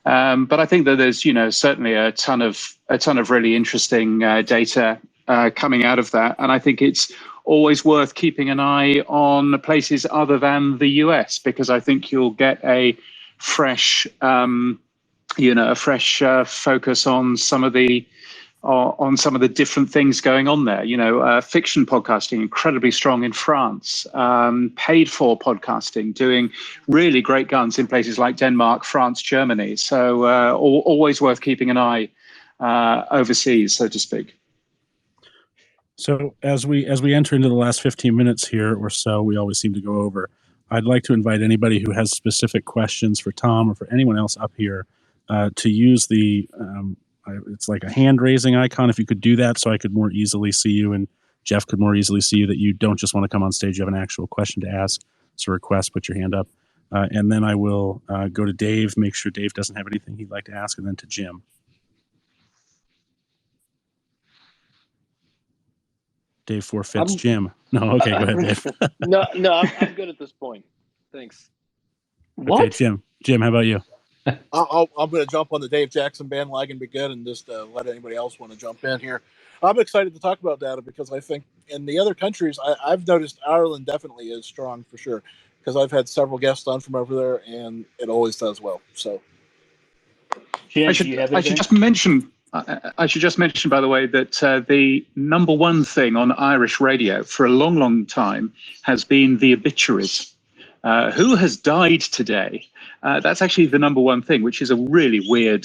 But I think that there's, certainly a ton of really interesting data coming out of that. And I think it's always worth keeping an eye on places other than the US, because I think you'll get a fresh focus on some of the different things going on there. Fiction podcasting incredibly strong in France, paid for podcasting doing really great guns in places like Denmark, France, Germany. So always worth keeping an eye overseas, so to speak. So as we enter into the last 15 minutes here or so, we always seem to go over. I'd like to invite anybody who has specific questions for Tom or for anyone else up here to use the, it's like a hand raising icon. If you could do that so I could more easily see you and Jeff could more easily see you, that you don't just want to come on stage, you have an actual question to ask. It's a request, put your hand up. And then I will go to Dave, make sure Dave doesn't have anything he'd like to ask, and then to Jim. Dave forfeits Jim. No, okay, go ahead, Dave. No, I'm good at this point. Thanks. What? Okay, Jim, how about you? I'm going to jump on the Dave Jackson bandwagon again and just let anybody else want to jump in here. I'm excited to talk about data because I think in the other countries, I've noticed Ireland definitely is strong for sure, because I've had several guests on from over there and it always does well. So Jim, I should just mention I should just mention, by the way, that the number one thing on Irish radio for a long, long time has been the obituaries. Who has died today? That's actually the number one thing, which is a really weird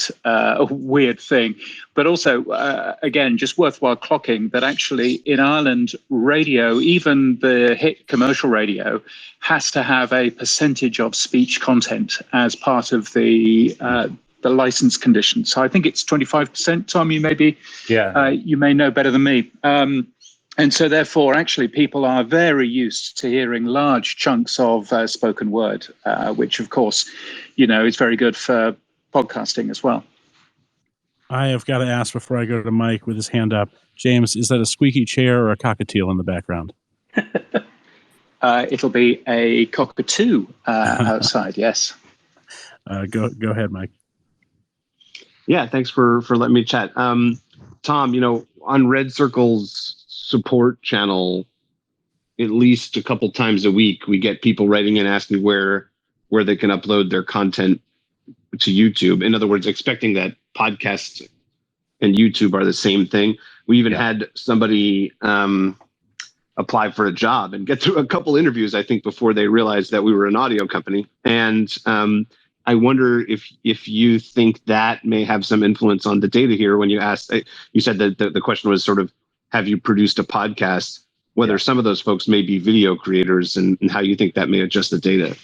thing. But also, again, just worthwhile clocking that actually in Ireland, radio, even the hit commercial radio, has to have a percentage of speech content as part of the license conditions. So I think it's 25%. Tom, you may know better than me. And so therefore, actually, people are very used to hearing large chunks of spoken word, which, of course, is very good for podcasting as well. I have got to ask before I go to Mike with his hand up. James, is that a squeaky chair or a cockatiel in the background? It'll be a cockatoo outside, yes. Go ahead, Mike. Yeah, thanks for letting me chat. Tom, on Red Circle's support channel, at least a couple times a week, we get people writing in asking where they can upload their content to YouTube. In other words, expecting that podcasts and YouTube are the same thing. We even had somebody apply for a job and get through a couple interviews, I think, before they realized that we were an audio company. And I wonder if you think that may have some influence on the data here. When you asked, you said that the question was sort of, have you produced a podcast? Whether some of those folks may be video creators and how you think that may adjust the data.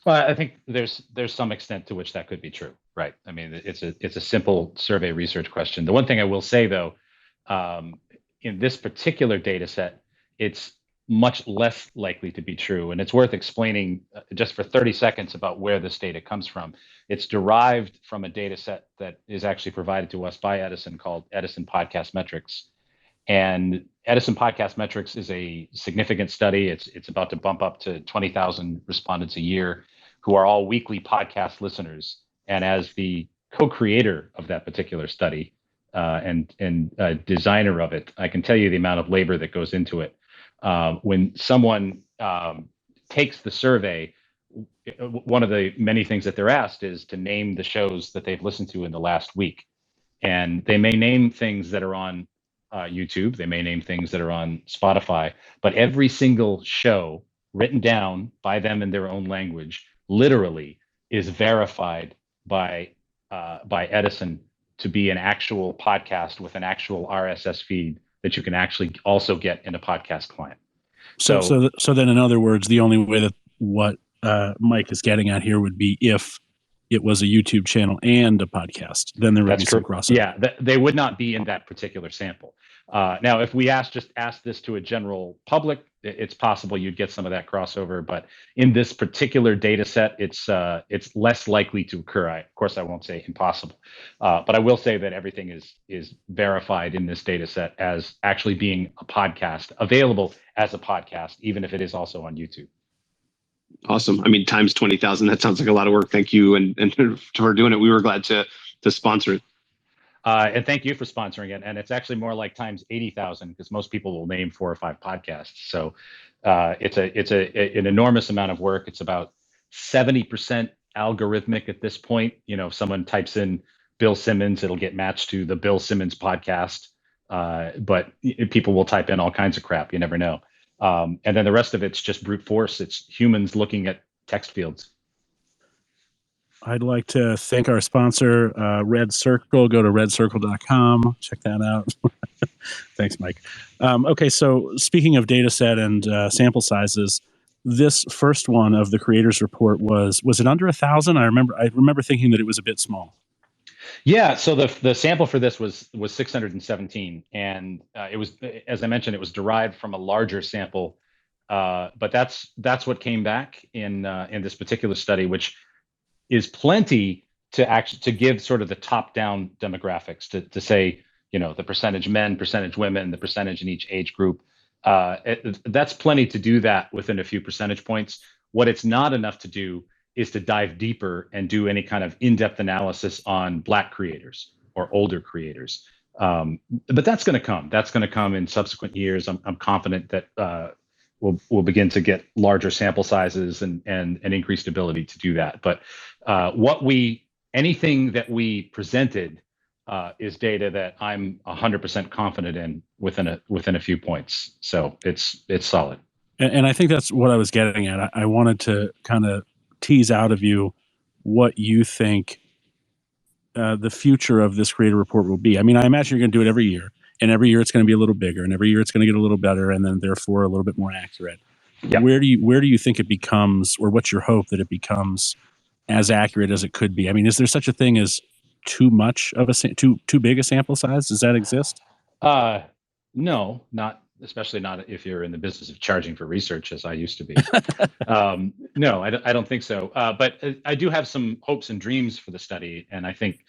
Well, I think there's some extent to which that could be true, right? I mean, it's a simple survey research question. The one thing I will say, though, in this particular data set, it's much less likely to be true. And it's worth explaining just for 30 seconds about where this data comes from. It's derived from a data set that is actually provided to us by Edison called Edison Podcast Metrics. And Edison Podcast Metrics is a significant study. It's about to bump up to 20,000 respondents a year who are all weekly podcast listeners. And as the co-creator of that particular study and designer of it, I can tell you the amount of labor that goes into it. When someone takes the survey, one of the many things that they're asked is to name the shows that they've listened to in the last week. And they may name things that are on YouTube, they may name things that are on Spotify, but every single show written down by them in their own language literally is verified by Edison to be an actual podcast with an actual RSS feed that you can actually also get in a podcast client. So then, in other words, the only way that what Mike is getting at here would be if it was a YouTube channel and a podcast, then there would be some crossover. Yeah, they would not be in that particular sample. Now, if we ask this to a general public, it's possible you'd get some of that crossover. But in this particular data set, it's less likely to occur. Of course, I won't say impossible, but I will say that everything is verified in this data set as actually being a podcast, available as a podcast, even if it is also on YouTube. Awesome. I mean, times 20,000, that sounds like a lot of work. Thank you. And for doing it, we were glad to sponsor it. And thank you for sponsoring it. And it's actually more like times 80,000 because most people will name 4 or 5 podcasts. So it's an enormous amount of work. It's about 70% algorithmic at this point. If someone types in Bill Simmons, it'll get matched to the Bill Simmons podcast. But people will type in all kinds of crap. You never know. And then the rest of it's just brute force. It's humans looking at text fields. I'd like to thank our sponsor, Red Circle. Go to redcircle.com. Check that out. Thanks, Mike. Okay, so speaking of data set and sample sizes, this first one of the creators report was it under 1,000? I remember thinking that it was a bit small. Yeah, so the sample for this was 617, and it was, as I mentioned, it was derived from a larger sample, but that's what came back in this particular study, which is plenty to give sort of the top-down demographics to say, the percentage men, percentage women, the percentage in each age group. That's plenty to do that within a few percentage points. What it's not enough to do is to dive deeper and do any kind of in-depth analysis on Black creators or older creators. But that's going to come. That's going to come in subsequent years. I'm confident that we'll begin to get larger sample sizes and increased ability to do that. But anything that we presented is data that I'm 100% confident in within a few points. So it's solid. And I think that's what I was getting at. I wanted to kind of tease out of you what you think the future of this creator report will be. I mean, I imagine you're going to do it every year, and every year it's going to be a little bigger, and every year it's going to get a little better, and then therefore a little bit more accurate. Yep. Where do you think it becomes, or what's your hope that it becomes as accurate as it could be? I mean, is there such a thing as too much of too big a sample size? Does that exist? No, not especially not if you're in the business of charging for research, as I used to be. No, I don't think so. But I do have some hopes and dreams for the study, and I think,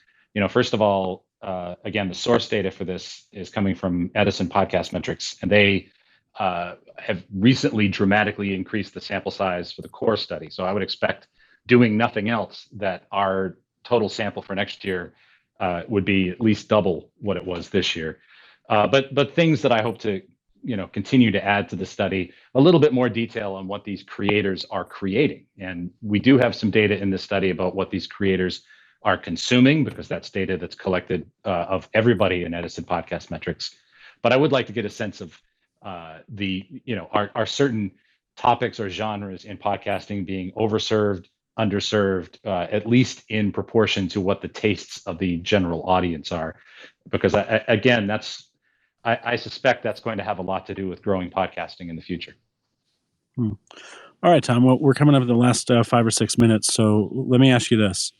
first of all, again, the source data for this is coming from Edison Podcast Metrics, and they have recently dramatically increased the sample size for the core study. So I would expect, doing nothing else, that our total sample for next year would be at least double what it was this year. But things that I hope to continue to add to the study, a little bit more detail on what these creators are creating. And we do have some data in this study about what these creators are consuming, because that's data that's collected of everybody in Edison Podcast Metrics. But I would like to get a sense of are certain topics or genres in podcasting being overserved, underserved, at least in proportion to what the tastes of the general audience are. Because I suspect that's going to have a lot to do with growing podcasting in the future. All right, Tom. Well, we're coming up to the last 5 or 6 minutes, so let me ask you this: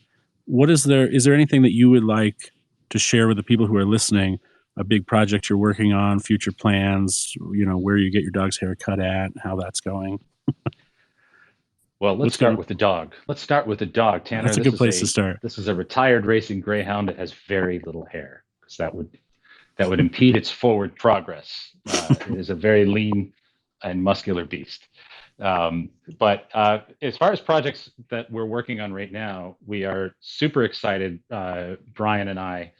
is there anything that you would like to share with the people who are listening? A big project you're working on, future plans, where you get your dog's hair cut at, how that's going? Well, let's start with the dog. Tanner. That's a good place to start. This is a retired racing greyhound that has very little hair, because that would impede its forward progress. It is a very lean and muscular beast. But as far as projects that we're working on right now, we are super excited, Brian and I,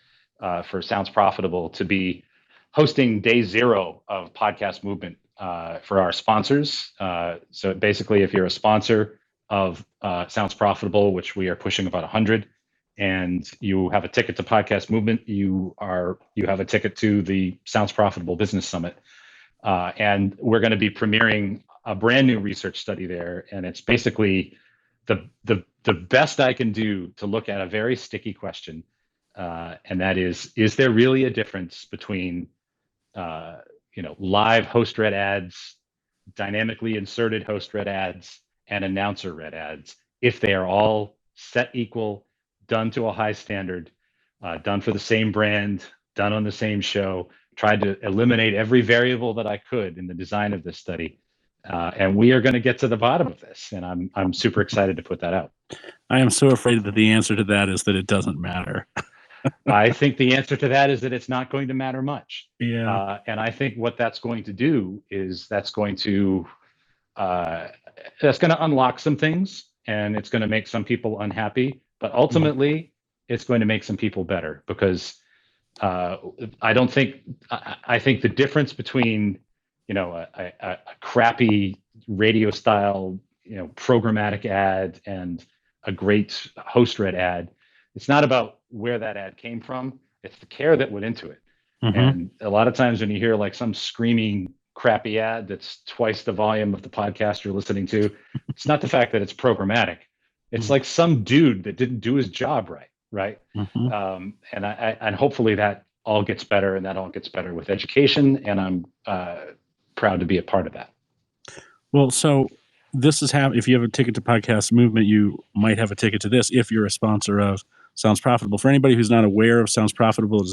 for Sounds Profitable to be hosting day 0 of Podcast Movement for our sponsors. So basically, if you're a sponsor of Sounds Profitable, which we are pushing about 100, and you have a ticket to Podcast Movement, you have a ticket to the Sounds Profitable Business Summit. And we're going to be premiering a brand new research study there. And it's basically the best I can do to look at a very sticky question. And that is there really a difference between live host read ads, dynamically inserted host read ads, and announcer read ads, if they are all set equal, done to a high standard, done for the same brand, done on the same show? Tried to eliminate every variable that I could in the design of this study. And we are going to get to the bottom of this, and I'm super excited to put that out. I am so afraid that the answer to that is that it doesn't matter. I think the answer to that is that it's not going to matter much. Yeah. And I think what that's going to do is that's going to unlock some things, and it's going to make some people unhappy. But ultimately, it's going to make some people better, because I think the difference between a crappy radio style programmatic ad and a great host read ad, it's not about where that ad came from, it's the care that went into it. And a lot of times when you hear like some screaming crappy ad that's twice the volume of the podcast you're listening to, it's not the fact that it's programmatic, it's like some dude that didn't do his job right. And hopefully that all gets better, and that all gets better with education, and I'm proud to be a part of that. Well, so this is if you have a ticket to Podcast Movement, you might have a ticket to this if you're a sponsor of Sounds Profitable. For anybody who's not aware of Sounds Profitable,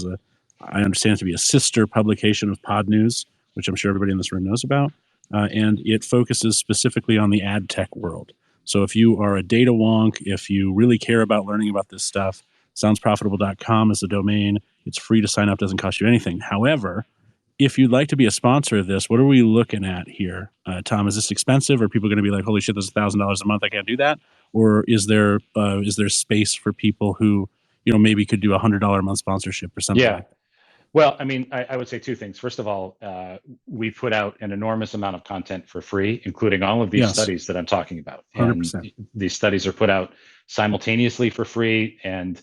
I understand it to be a sister publication of Pod News, which I'm sure everybody in this room knows about, and it focuses specifically on the ad tech world. So if you are a data wonk, if you really care about learning about this stuff, soundsprofitable.com is the domain. It's free to sign up, doesn't cost you anything. However, if you'd like to be a sponsor of this, what are we looking at here? Tom, is this expensive? Are people going to be like, holy shit, this is $1,000 a month, I can't do that? Or is there space for people who, maybe could do $100 a month sponsorship or something? Yeah. Like that? Well, I mean, I would say two things. First of all, we put out an enormous amount of content for free, including all of these studies that I'm talking about. And 100%. these studies are put out simultaneously for free. And,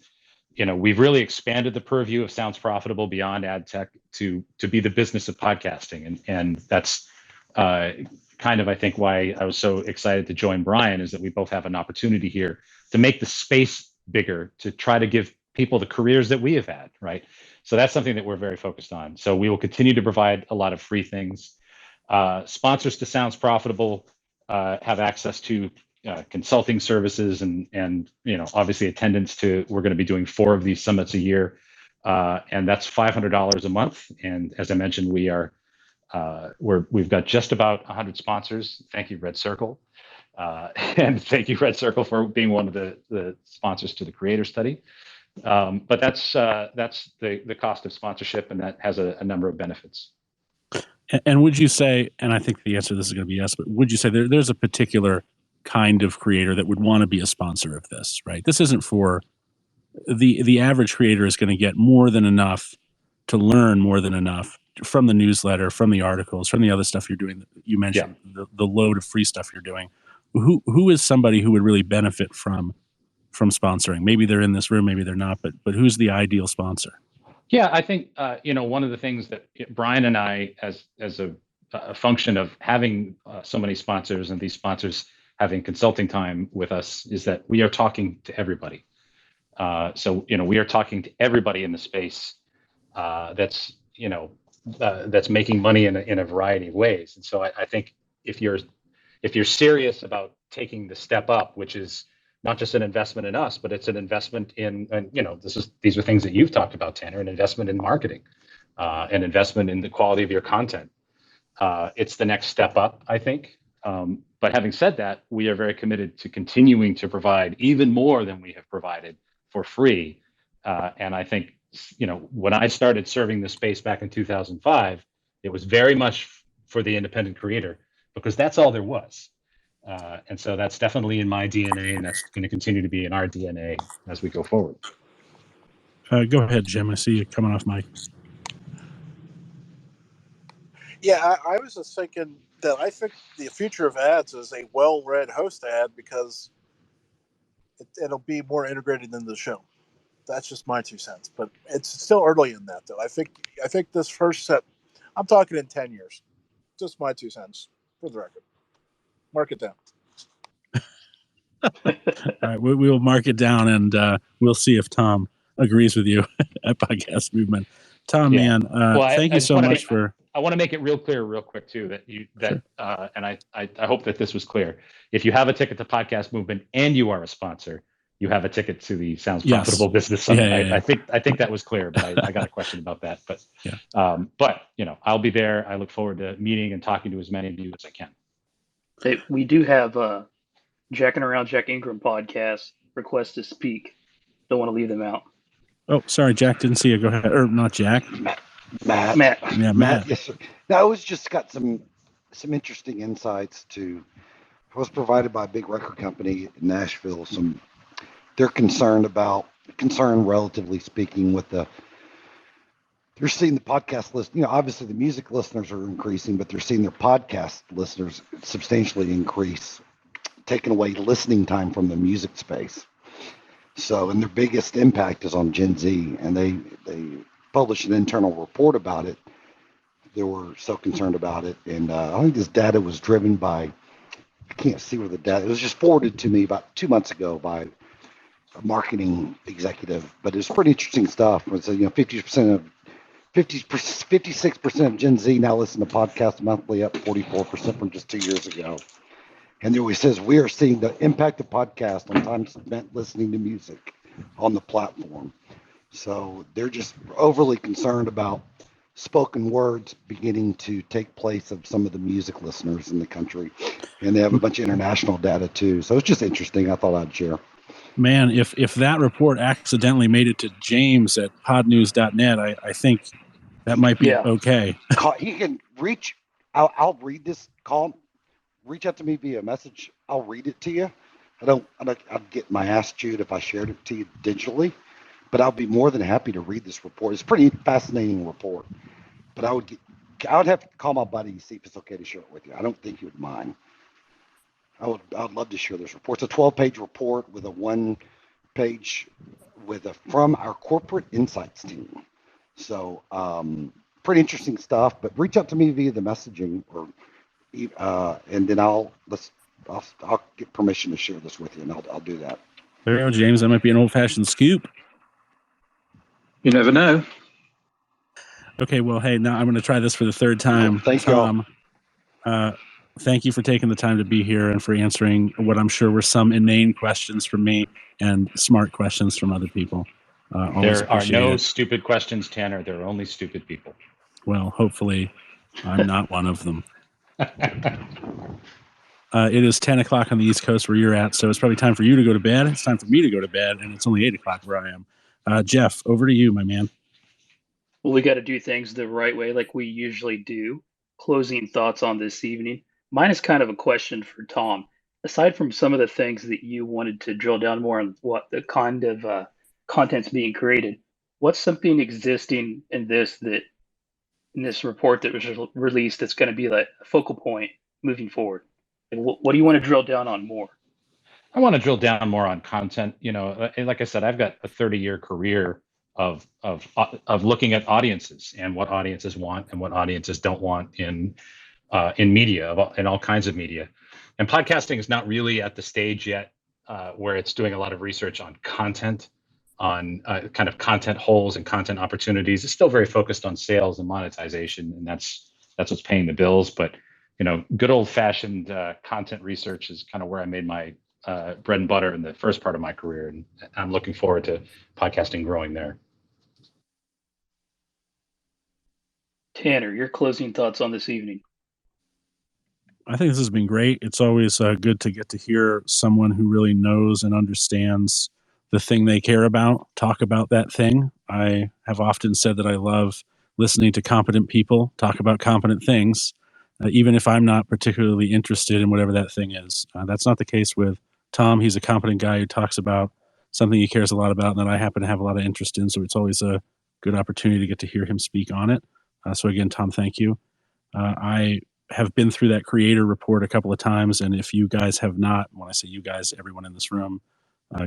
we've really expanded the purview of Sounds Profitable beyond ad tech to be the business of podcasting, and that's kind of, I think, why I was so excited to join Brian, is that we both have an opportunity here to make the space bigger, to try to give people the careers that we have had, right? So that's something that we're very focused on. So we will continue to provide a lot of free things. Sponsors to Sounds Profitable have access to consulting services and obviously attendance to, we're going to be doing 4 of these summits a year, and that's $500 a month. And as I mentioned, we've got just about 100 sponsors. Thank you, Red Circle. And thank you, Red Circle, for being one of the sponsors to the Creator Study. But that's the cost of sponsorship, and that has a number of benefits. And would you say, and I think the answer to this is going to be yes, but would you say there's a particular kind of creator that would want to be a sponsor of this, right? This isn't for the average creator is going to get more than enough to learn more than enough from the newsletter, from the articles, from the other stuff you're doing. You mentioned the load of free stuff you're doing. Who is somebody who would really benefit from sponsoring? Maybe they're in this room, maybe they're not, but who's the ideal sponsor? Yeah, I think one of the things that Brian and I, as a function of having so many sponsors and these sponsors having consulting time with us, is that we are talking to everybody. So we are talking to everybody in the space that's making money in a variety of ways. And so I think if you're serious about taking the step up, which is not just an investment in us, but it's an investment in, and these are things that you've talked about, Tanner, an investment in marketing, an investment in the quality of your content. It's the next step up, I think. But having said that, we are very committed to continuing to provide even more than we have provided for free. And I think, when I started serving the space back in 2005, it was very much for the independent creator, because that's all there was. And so that's definitely in my DNA, and that's going to continue to be in our DNA as we go forward. Go ahead, Jim. I see you coming off mic. Yeah, I was just thinking that I think the future of ads is a well-read host ad, because it'll be more integrated into the show. That's just my 2 cents, but it's still early in that, though. I think this first set, I'm talking in 10 years. Just my 2 cents for the record. Mark it down. All right, we will mark it down, and we'll see if Tom agrees with you at Podcast Movement. Tom, man, thank you so much for. I want to make it real clear, real quick too, that and I hope that this was clear. If you have a ticket to Podcast Movement and you are a sponsor, you have a ticket to the Sounds Profitable Business Summit. Yeah. I think that was clear, but I got a question about that. But I'll be there. I look forward to meeting and talking to as many of you as I can. Hey, we do have Jacking Around Jack Ingram podcast request to speak. Don't want to leave them out. Oh, sorry, Jack, didn't see you. Go ahead. Or not Jack. Matt. Yeah, Matt. Yes, sir. Now, I was just got some interesting insights I was provided by a big record company in Nashville. They're concerned, relatively speaking, they're seeing the podcast list. Obviously the music listeners are increasing, but they're seeing their podcast listeners substantially increase, taking away listening time from the music space. So, and their biggest impact is on Gen Z, and they published an internal report about it. They were so concerned about it, and I think this data was driven by, I can't see where the data, it was just forwarded to me about 2 months ago by a marketing executive, but it's pretty interesting stuff. It's 56% of Gen Z now listen to podcasts monthly, up 44% from just 2 years ago. And there always says, we are seeing the impact of podcasts on time spent listening to music on the platform. So they're just overly concerned about spoken words beginning to take place of some of the music listeners in the country. And they have a bunch of international data too. So it's just interesting. I thought I'd share. Man, if that report accidentally made it to James at podnews.net, I think that might be okay. He can reach, I'll read this, reach out to me via message. I'll read it to you. I'd get my ass chewed if I shared it to you digitally, but I'll be more than happy to read this report. It's a pretty fascinating report, but I would have to call my buddy and see if it's okay to share it with you. I don't think you would mind. I'd love to share this report. It's a 12-page report with a 1 page from our corporate insights team. So pretty interesting stuff. But reach out to me via the messaging, and then I'll get permission to share this with you, and I'll do that. There you go, James. That might be an old-fashioned scoop. You never know. Okay, well, hey, now I'm going to try this for the third time. Thank Tom, thank you for taking the time to be here and for answering what I'm sure were some inane questions from me and smart questions from other people. There are no stupid questions, Tanner. There are only stupid people. Well, hopefully I'm not one of them. It is 10 o'clock on the East Coast where you're at, so it's probably time for you to go to bed. It's time for me to go to bed, and it's only 8 o'clock where I am. Jeff, over to you, my man. Well, we got to do things the right way like we usually do. Closing thoughts on this evening. Mine is kind of a question for Tom. Aside from some of the things that you wanted to drill down more on what the kind of content's being created, what's something existing in this report that was released that's going to be like a focal point moving forward? And what do you want to drill down on more? I want to drill down more on content. Like I said, I've got a 30-year career of looking at audiences and what audiences want and what audiences don't want in media, in all kinds of media. And podcasting is not really at the stage yet where it's doing a lot of research on content, on kind of content holes and content opportunities. It's still very focused on sales and monetization, and that's what's paying the bills. But good old-fashioned content research is kind of where I made my bread and butter in the first part of my career, and I'm looking forward to podcasting growing there. Tanner, your closing thoughts on this evening. I think this has been great. It's always good to get to hear someone who really knows and understands the thing they care about talk about that thing. I have often said that I love listening to competent people talk about competent things, even if I'm not particularly interested in whatever that thing is. That's not the case with Tom. He's a competent guy who talks about something he cares a lot about and that I happen to have a lot of interest in, so it's always a good opportunity to get to hear him speak on it. So again, Tom, thank you. I have been through that creator report a couple of times, and if you guys have not, when I say you guys, everyone in this room,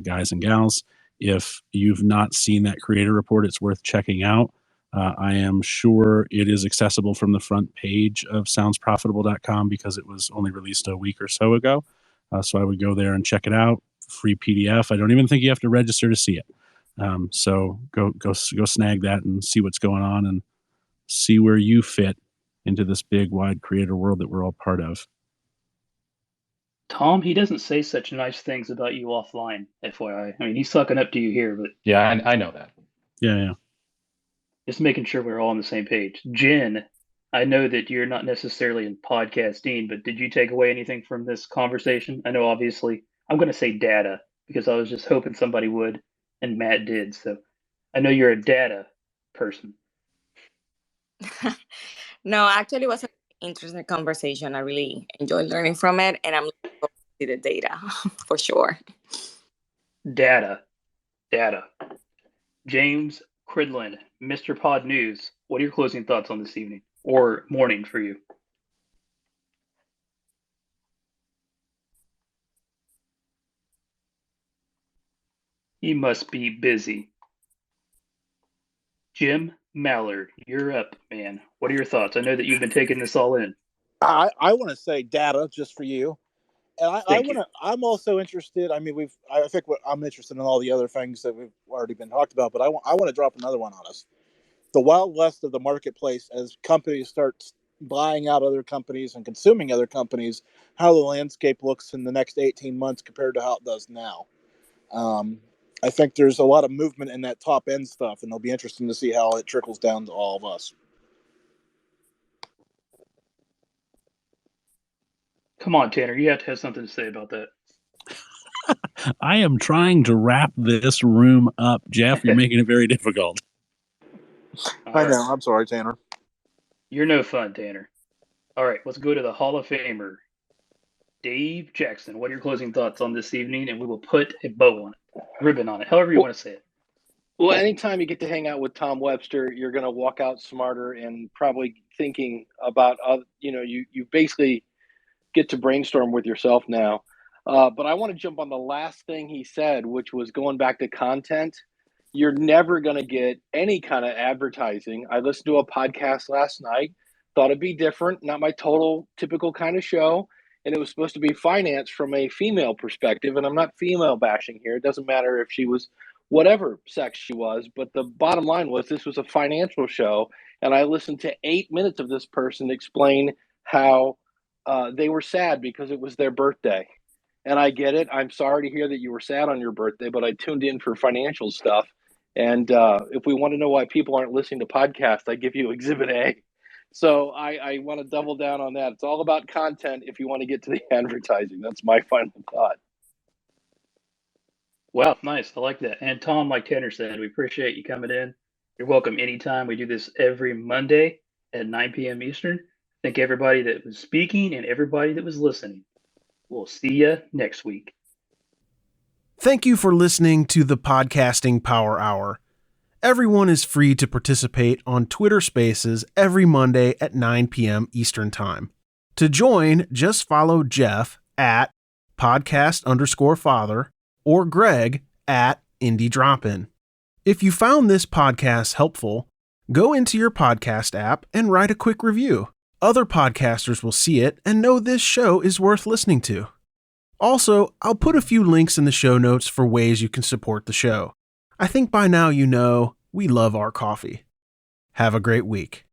guys and gals, if you've not seen that creator report, it's worth checking out. I am sure it is accessible from the front page of soundsprofitable.com because it was only released a week or so ago. So I would go there and check it out. Free PDF. I don't even think you have to register to see it. So go snag that and see what's going on and see where you fit into this big, wide creator world that we're all part of. Tom, he doesn't say such nice things about you offline, FYI. I mean, he's sucking up to you here, but yeah, I know that. Yeah. Just making sure we're all on the same page. Jen, I know that you're not necessarily in podcasting, but did you take away anything from this conversation? I know, obviously, I'm going to say data because I was just hoping somebody would, and Matt did. So I know you're a data person. No, actually, it was an interesting conversation. I really enjoyed learning from it, and I'm looking forward to the data for sure. Data. James Cridland, Mr. Pod News. What are your closing thoughts on this evening or morning for you? He must be busy. Jim Mallard, you're up, man. What are your thoughts? I know that you've been taking this all in. I want to say data just for you, and I'm also interested. I mean, I think I'm interested in all the other things that we've already been talked about, but I want to drop another one on us. The Wild West of the marketplace as companies start buying out other companies and consuming other companies, how the landscape looks in the next 18 months compared to how it does now. I think there's a lot of movement in that top end stuff, and it'll be interesting to see how it trickles down to all of us. Come on, Tanner, you have to have something to say about that. I am trying to wrap this room up, Jeff. You're making it very difficult. I know. I'm sorry, Tanner. You're no fun, Tanner. All right, let's go to the Hall of Famer, Dave Jackson. What are your closing thoughts on this evening? And we will put a bow on it, ribbon on it, however you want to say it. Well, anytime you get to hang out with Tom Webster, you're going to walk out smarter and probably thinking about, you basically get to brainstorm with yourself now. But I want to jump on the last thing he said, which was going back to content. You're never going to get any kind of advertising. I listened to a podcast last night, thought it'd be different, not my total typical kind of show. And it was supposed to be finance from a female perspective. And I'm not female bashing here. It doesn't matter if she was whatever sex she was. But the bottom line was this was a financial show. And I listened to 8 minutes of this person explain how they were sad because it was their birthday. And I get it. I'm sorry to hear that you were sad on your birthday, but I tuned in for financial stuff. And if we want to know why people aren't listening to podcasts, I give you Exhibit A. So I want to double down on that. It's all about content if you want to get to the advertising. That's my final thought. Wow, nice. I like that. And Tom, like Tanner said, we appreciate you coming in. You're welcome anytime. We do this every Monday at 9 p.m. Eastern. Thank everybody that was speaking and everybody that was listening. We'll see you next week. Thank you for listening to the Podcasting Power Hour. Everyone is free to participate on Twitter Spaces every Monday at 9 p.m. Eastern Time. To join, just follow Jeff at podcast_father or Greg at Indie Dropin. If you found this podcast helpful, go into your podcast app and write a quick review. Other podcasters will see it and know this show is worth listening to. Also, I'll put a few links in the show notes for ways you can support the show. I think by now you know we love our coffee. Have a great week.